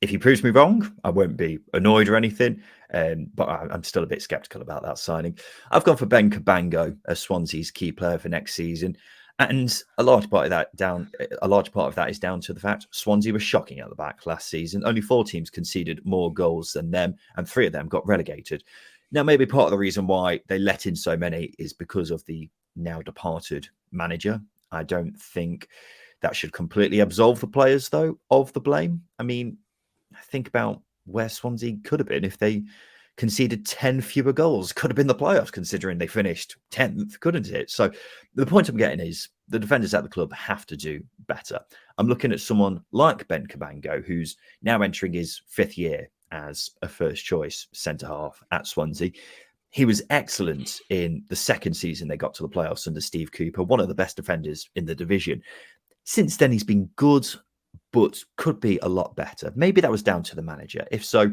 If he proves me wrong, I won't be annoyed or anything, but I'm still a bit sceptical about that signing. I've gone for Ben Cabango as Swansea's key player for next season, and a large part of that is down to the fact Swansea was shocking at the back last season. Only 4 teams conceded more goals than them, and 3 of them got relegated. Now, maybe part of the reason why they let in so many is because of the now departed manager. I don't think that should completely absolve the players, though, of the blame. I mean, think about where Swansea could have been if they conceded 10 fewer goals. Could have been the playoffs, considering they finished 10th, couldn't it? So the point I'm getting is the defenders at the club have to do better. I'm looking at someone like Ben Cabango, who's now entering his 5th year as a first-choice centre-half at Swansea. He was excellent in the 2nd season they got to the playoffs under Steve Cooper, one of the best defenders in the division. Since then, he's been good, but could be a lot better. Maybe that was down to the manager. If so,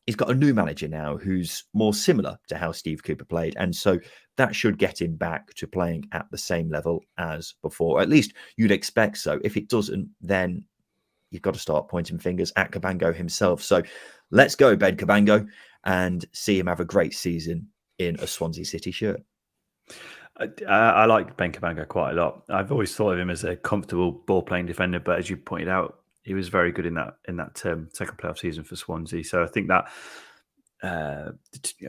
he's got a new manager now who's more similar to how Steve Cooper played. And so that should get him back to playing at the same level as before. At least you'd expect so. If it doesn't, then you've got to start pointing fingers at Cabango himself. So let's go, Ben Cabango, and see him have a great season in a Swansea City shirt. I like Ben Cabango quite a lot. I've always thought of him as a comfortable ball-playing defender, but as you pointed out, he was very good in that second playoff season for Swansea. So I think that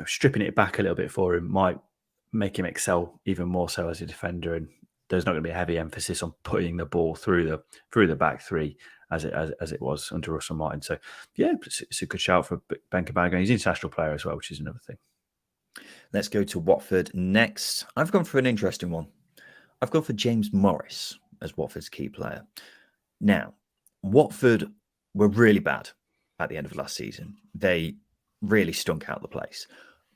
stripping it back a little bit for him might make him excel even more so as a defender. And there's not going to be a heavy emphasis on putting the ball through the back three as it was under Russell Martin. So yeah, it's a good shout for Ben Cabango. He's an international player as well, which is another thing. Let's go to Watford next. I've gone for an interesting one. I've gone for James Morris as Watford's key player. Now, Watford were really bad at the end of last season. They really stunk out the place.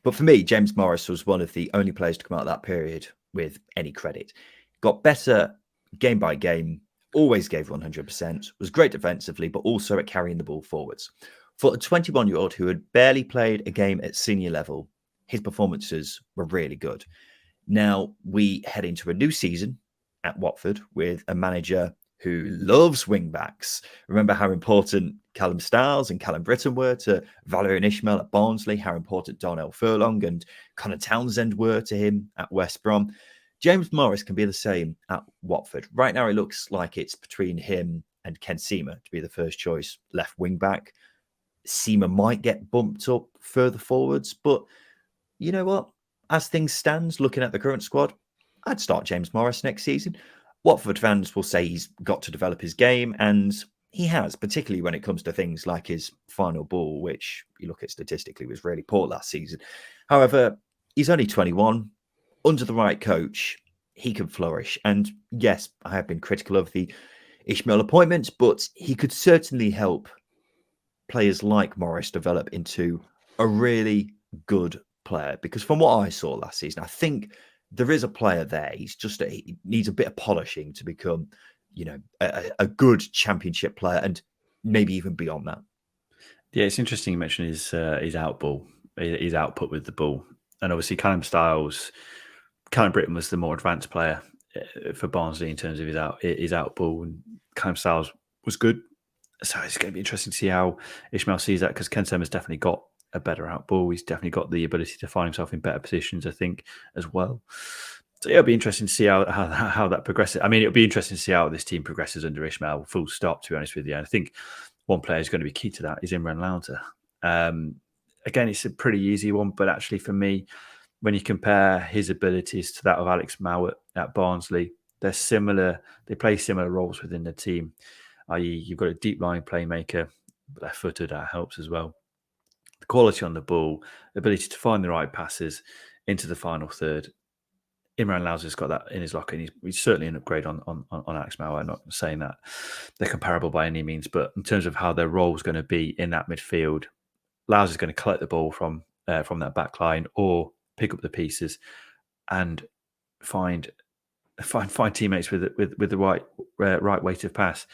But for me, James Morris was one of the only players to come out of that period with any credit. Got better game by game, always gave 100%, was great defensively, but also at carrying the ball forwards. For a 21-year-old who had barely played a game at senior level, his performances were really good. Now we head into a new season at Watford with a manager who loves wing-backs. Remember how important Callum Styles and Callum Britton were to Valérien Ismaël at Barnsley, how important Darnell Furlong and Connor Townsend were to him at West Brom. James Morris can be the same at Watford. Right now it looks like it's between him and Ken Sema to be the first choice left wing-back. Sema might get bumped up further forwards, but you know what? As things stand, looking at the current squad, I'd start James Morris next season. Watford fans will say he's got to develop his game, and he has, particularly when it comes to things like his final ball, which you look at statistically was really poor last season. However, he's only 21. Under the right coach, he can flourish. And yes, I have been critical of the Ismaël appointment, but he could certainly help players like Morris develop into a really good player, because from what I saw last season, I think there is a player there. He needs a bit of polishing to become, a good championship player and maybe even beyond that. Yeah, it's interesting you mentioned his outball, his output with the ball, and obviously Callum Britton was the more advanced player for Barnsley in terms of his outball, and Callum Styles was good. So it's going to be interesting to see how Ismaël sees that, because Ken Sema's definitely got a better outball. He's definitely got the ability to find himself in better positions, I think, as well. So it'll be interesting to see how that progresses. I mean, it'll be interesting to see how this team progresses under Ismaël, full stop, to be honest with you. And I think one player is going to be key to that is Imran Lounder. Again, it's a pretty easy one, but actually for me, when you compare his abilities to that of Alex Mowat at Barnsley, they're similar. They play similar roles within the team, i.e. you've got a deep line playmaker, left-footed, that helps as well. The quality on the ball, ability to find the right passes into the final third. Imran Louser's got that in his locker, and he's certainly an upgrade on Alex Mowat. I'm not saying that they're comparable by any means, but in terms of how their role is going to be in that midfield, Louser's going to collect the ball from that back line or pick up the pieces and find teammates with the right weight of pass.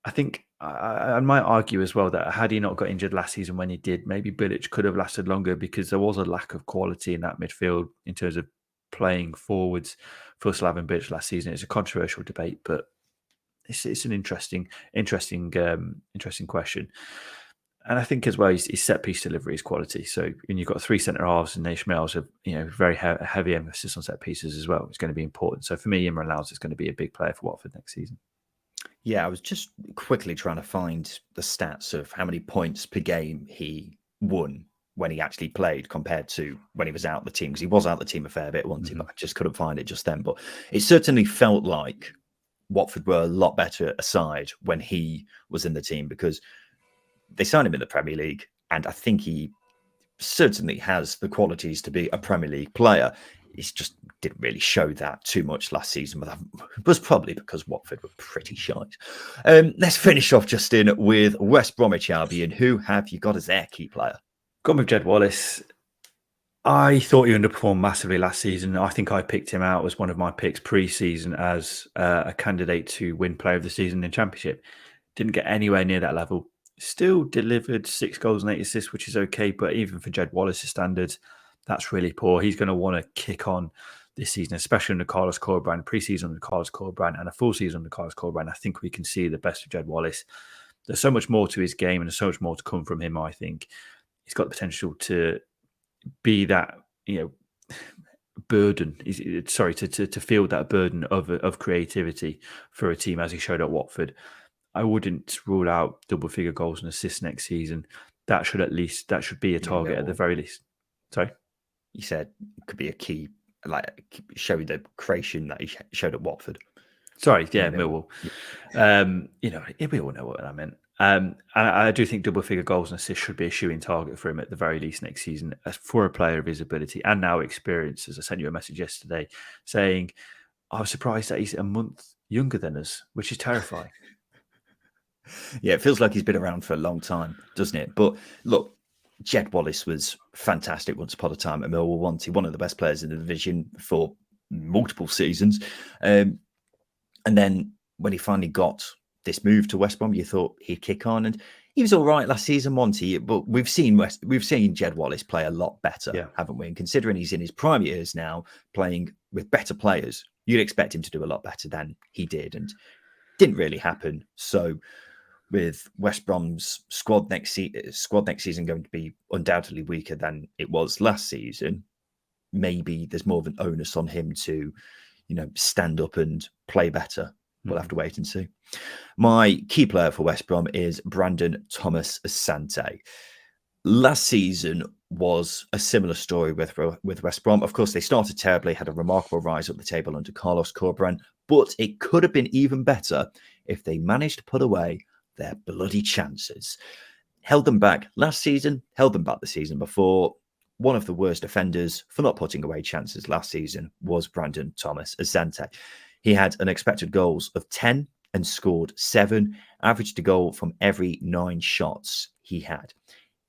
I think I might argue as well that had he not got injured last season when he did, maybe Bilic could have lasted longer, because there was a lack of quality in that midfield in terms of playing forwards for Slaven Bilic last season. It's a controversial debate, but it's an interesting question. And I think as well, his set piece delivery is quality. So when you've got three centre halves and Ishmael's very heavy emphasis on set pieces as well, it's going to be important. So for me, Imran Louser is going to be a big player for Watford next season. Yeah, I was just quickly trying to find the stats of how many points per game he won when he actually played compared to when he was out the team, because he was out the team a fair bit, wasn't he? But I just couldn't find it just then. But it certainly felt like Watford were a lot better aside when he was in the team, because they signed him in the Premier League, and I think he certainly has the qualities to be a Premier League player. He just didn't really show that too much last season, but that was probably because Watford were pretty shite. Let's finish off, Justin, with West Bromwich Albion. Who have you got as their key player? Gone with Jed Wallace. I thought he underperformed massively last season. I think I picked him out as one of my picks pre-season as a candidate to win Player of the Season in Championship. didn't get anywhere near that level. Still delivered 6 goals and 8 assists, which is okay. But even for Jed Wallace's standards, that's really poor. He's going to want to kick on this season, especially under Carlos Corberán, pre-season under Carlos Corberán, and a full season under Carlos Corberán. I think we can see the best of Jed Wallace. There's so much more to his game, and there's so much more to come from him. I think he's got the potential to be that, burden. Sorry, to feel that burden of creativity for a team as he showed at Watford. I wouldn't rule out double-figure goals and assists next season. That should be a target at the very least. Sorry, you said it could be a key, like show the creation that he showed at Watford. Sorry, yeah, Millwall. We all know what I meant. And I do think double-figure goals and assists should be a shoo-in target for him at the very least next season for a player of his ability and now experience. As I sent you a message yesterday saying, I was surprised that he's a month younger than us, which is terrifying. Yeah, it feels like he's been around for a long time, doesn't it? But look, Jed Wallace was fantastic once upon a time at Millwall. Once he one of the best players in the division for multiple seasons. And then when he finally got this move to West Brom, you thought he'd kick on, and he was all right last season, Monty. But we've seen Jed Wallace play a lot better, haven't we? And considering he's in his prime years now, playing with better players, you'd expect him to do a lot better than he did, and didn't really happen. So, with West Brom's squad next season going to be undoubtedly weaker than it was last season, maybe there's more of an onus on him to, stand up and play better. We'll have to wait and see. My key player for West Brom is Brandon Thomas Asante. Last season was a similar story with West Brom. Of course, they started terribly, had a remarkable rise up the table under Carlos Corberán, but it could have been even better if they managed to put away their bloody chances. Held them back last season, held them back the season before. One of the worst offenders for not putting away chances last season was Brandon Thomas Asante. He had an expected goals of 10 and scored 7, averaged a goal from every 9 shots he had.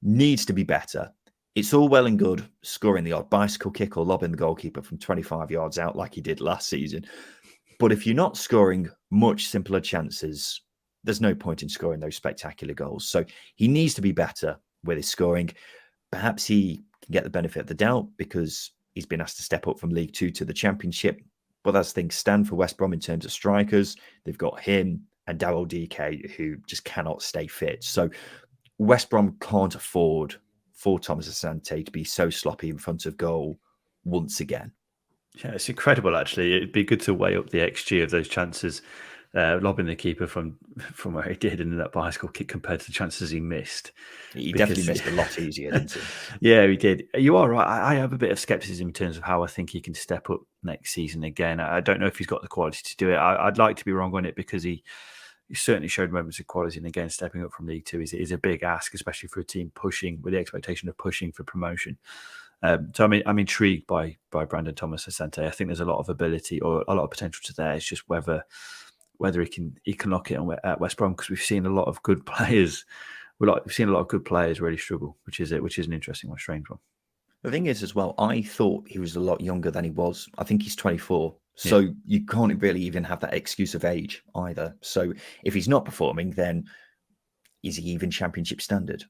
Needs to be better. It's all well and good scoring the odd bicycle kick or lobbing the goalkeeper from 25 yards out like he did last season. But if you're not scoring much simpler chances, there's no point in scoring those spectacular goals. So he needs to be better with his scoring. Perhaps he can get the benefit of the doubt because he's been asked to step up from League Two to the Championship. But as things stand for West Brom in terms of strikers, they've got him and Daryl DK who just cannot stay fit. So West Brom can't afford for Thomas Asante to be so sloppy in front of goal once again. Yeah, it's incredible, actually. It'd be good to weigh up the XG of those chances. Lobbing the keeper from where he did in that bicycle kick compared to the chances he missed. He definitely missed a lot easier, didn't he? Yeah, he did. You are right. I have a bit of skepticism in terms of how I think he can step up next season again. I don't know if he's got the quality to do it. I'd like to be wrong on it because he certainly showed moments of quality. And again, stepping up from League Two is a big ask, especially for a team pushing with the expectation of pushing for promotion. So I'm intrigued by Brandon Thomas Asante. I think there's a lot of ability or a lot of potential to there. It's just whether he can lock it on at West Brom, because we've seen a lot of good players. We've seen a lot of good players really struggle, which is an interesting one, strange one. The thing is, as well, I thought he was a lot younger than he was. I think he's 24, so you can't really even have that excuse of age either. So if he's not performing, then is he even Championship standard?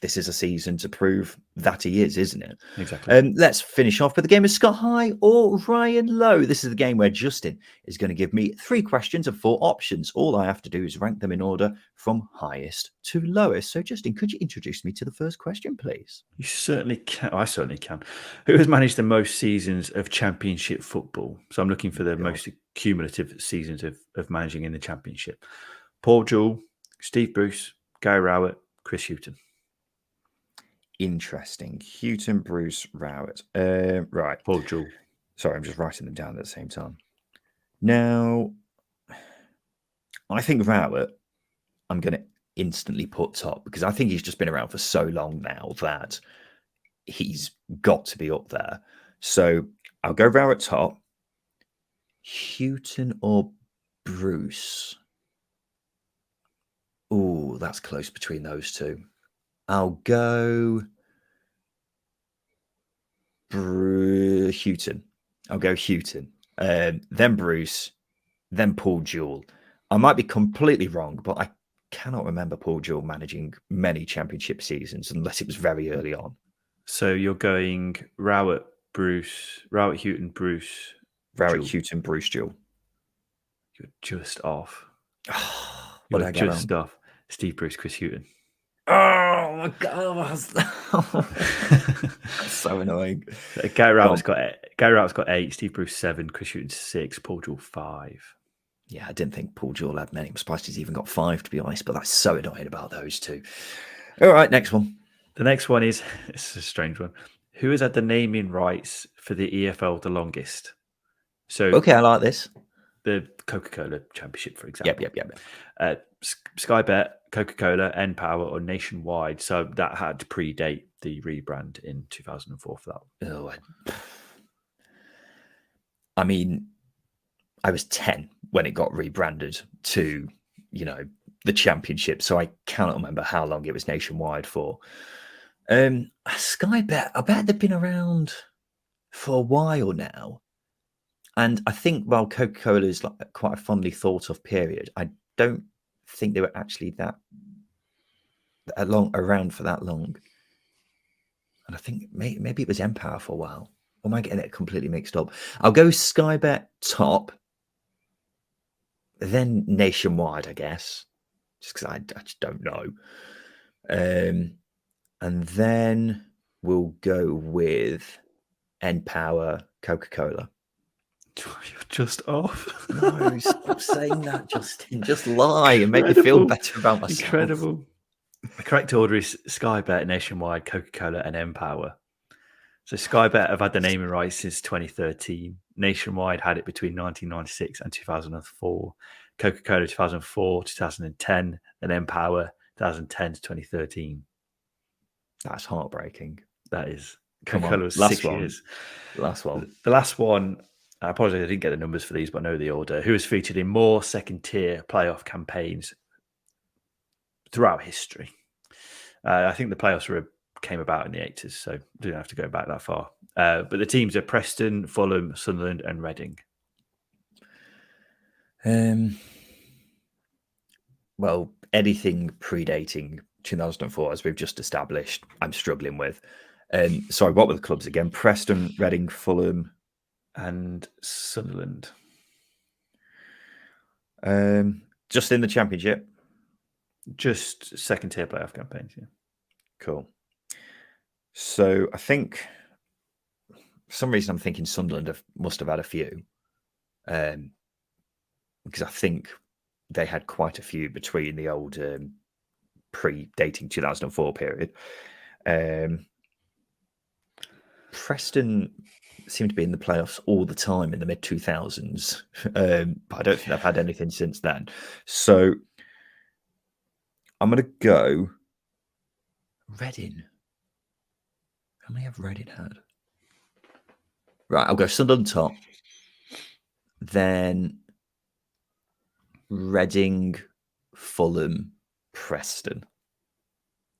This is a season to prove that he is, isn't it? Exactly. Let's finish off with the game of Scott High or Ryan Lowe. This is the game where Justin is going to give me 3 questions and 4 options. All I have to do is rank them in order from highest to lowest. So, Justin, could you introduce me to the first question, please? You certainly can. I certainly can. Who has managed the most seasons of Championship football? So I'm looking for the most cumulative seasons of managing in the Championship. Paul Jewell, Steve Bruce, Gary Rowett, Chris Hughton. Interesting. Hughton, Bruce, Rowett. Right. Paul Jewell. Sorry, I'm just writing them down at the same time. Now, I think Rowett, I'm going to instantly put top because I think he's just been around for so long now that he's got to be up there. So I'll go Rowett top. Hughton or Bruce? Oh, that's close between those two. I'll go Hughton. I'll go Hughton. Then Bruce. Then Paul Jewell. I might be completely wrong, but cannot remember Paul Jewell managing many championship seasons unless it was very early on. So you're going Rowett, Houghton, Bruce, Rowett, Jewell. Houghton, Bruce Jewell. You're just off. What did You're I get just wrong? off. Steve Bruce, Chris Houghton. Oh my god, that's so annoying. Gary Rowett's got 8, Steve Bruce 7, Chris Houghton 6, Paul Jewell 5. Yeah, I didn't think Paul Jewell had many. I'm surprised he's even got 5, to be honest, but that's so annoying about those two. All right, next one. The next one is, it's a strange one. Who has had the naming rights for the EFL the longest? So, Okay, I like this. The Coca-Cola Championship, for example. Yep. Sky Bet, Coca-Cola, N-Power, or Nationwide. So that had to predate the rebrand in 2004 for that one. I mean, I was 10 when it got rebranded to, the Championship, so I cannot remember how long it was Nationwide for. Sky Bet, I bet they've been around for a while now. And I think while Coca-Cola is like quite a fondly thought of period, I don't think they were actually that long around for that long. And I think maybe it was Empower for a while. Or am I getting it completely mixed up? I'll go Sky Bet top, then Nationwide, I guess, just because I just don't know. And then we'll go with Empower, Coca-Cola. You're just off. No, stop saying that, Justin. Just lie and make me feel better about myself. Incredible. The correct order is Sky Bet, Nationwide, Coca-Cola, and Empower. So Sky Bet have had the naming rights since 2013. Nationwide had it between 1996 and 2004. Coca-Cola 2004, 2010, and Empower 2010 to 2013. That's heartbreaking. That is. Coca-Cola was 6 years. Last one. The last one. I apologize, I didn't get the numbers for these, but I know the order. Who has featured in more second-tier playoff campaigns throughout history? I think the playoffs came about in the 80s, so didn't have to go back that far. But the teams are Preston, Fulham, Sunderland, and Reading. Well, anything predating 2004, as we've just established, I'm struggling with. Sorry, what were the clubs again? Preston, Reading, Fulham, and Sunderland. Just in the Championship? Just second-tier playoff campaigns, yeah. Cool. So I think, for some reason, I'm thinking Sunderland must have had a few. Because I think they had quite a few between the old pre-dating 2004 period. Preston seemed to be in the playoffs all the time in the mid-2000s, but I don't think they've had anything since then. So I'm going to go Reading. How many have Reading had? Right, I'll go Sunderland top. Then Reading, Fulham, Preston.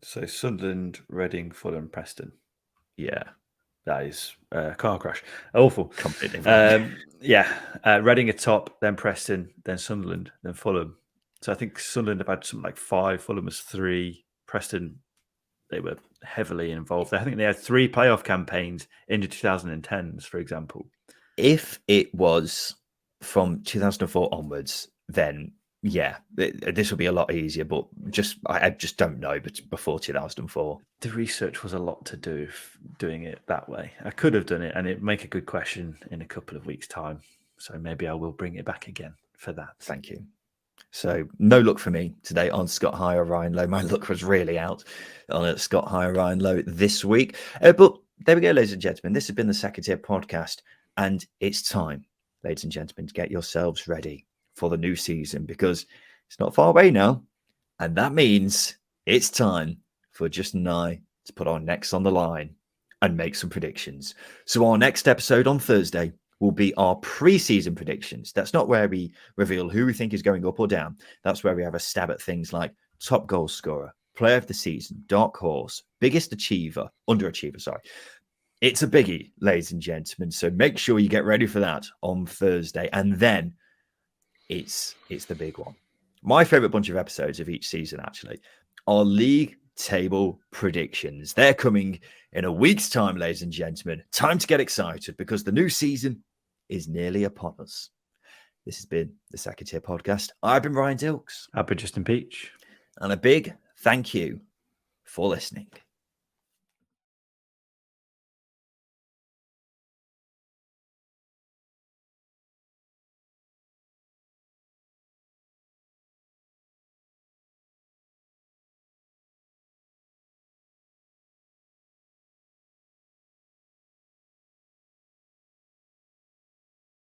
So Sunderland, Reading, Fulham, Preston. Yeah. That is a car crash. Awful. Completely. Reading at top, then Preston, then Sunderland, then Fulham. So I think Sunderland have had something like 5, Fulham was 3, Preston, they were heavily involved. I think they had 3 playoff campaigns in the 2010s, for example. If it was from 2004 onwards, then yeah, this will be a lot easier, but I just don't know. But before 2004, the research was a lot to do doing it that way. I could have done it, and it'd make a good question in a couple of weeks' time. So maybe I will bring it back again for that. Thank you. So no luck for me today on Scott High or Ryan Lowe. My luck was really out on Scott High or Ryan Lowe this week. But there we go, ladies and gentlemen. This has been the Second Tier Podcast, and it's time, ladies and gentlemen, to get yourselves ready for the new season, because it's not far away now, and that means it's time for Justin and I to put our necks on the line and make some predictions. So our next episode on Thursday will be our pre-season predictions. That's not where we reveal who we think is going up or down. That's where we have a stab at things like top goal scorer, player of the season, dark horse, biggest underachiever, sorry. It's a biggie, ladies and gentlemen. So make sure you get ready for that on Thursday. And then it's the big one. my favourite bunch of episodes of each season, actually, are league table predictions. They're coming in a week's time, ladies and gentlemen. Time to get excited because the new season is nearly upon us. This has been the Second Tier Podcast. I've been Ryan Dilks. I've been Justin Peach. And a big thank you for listening.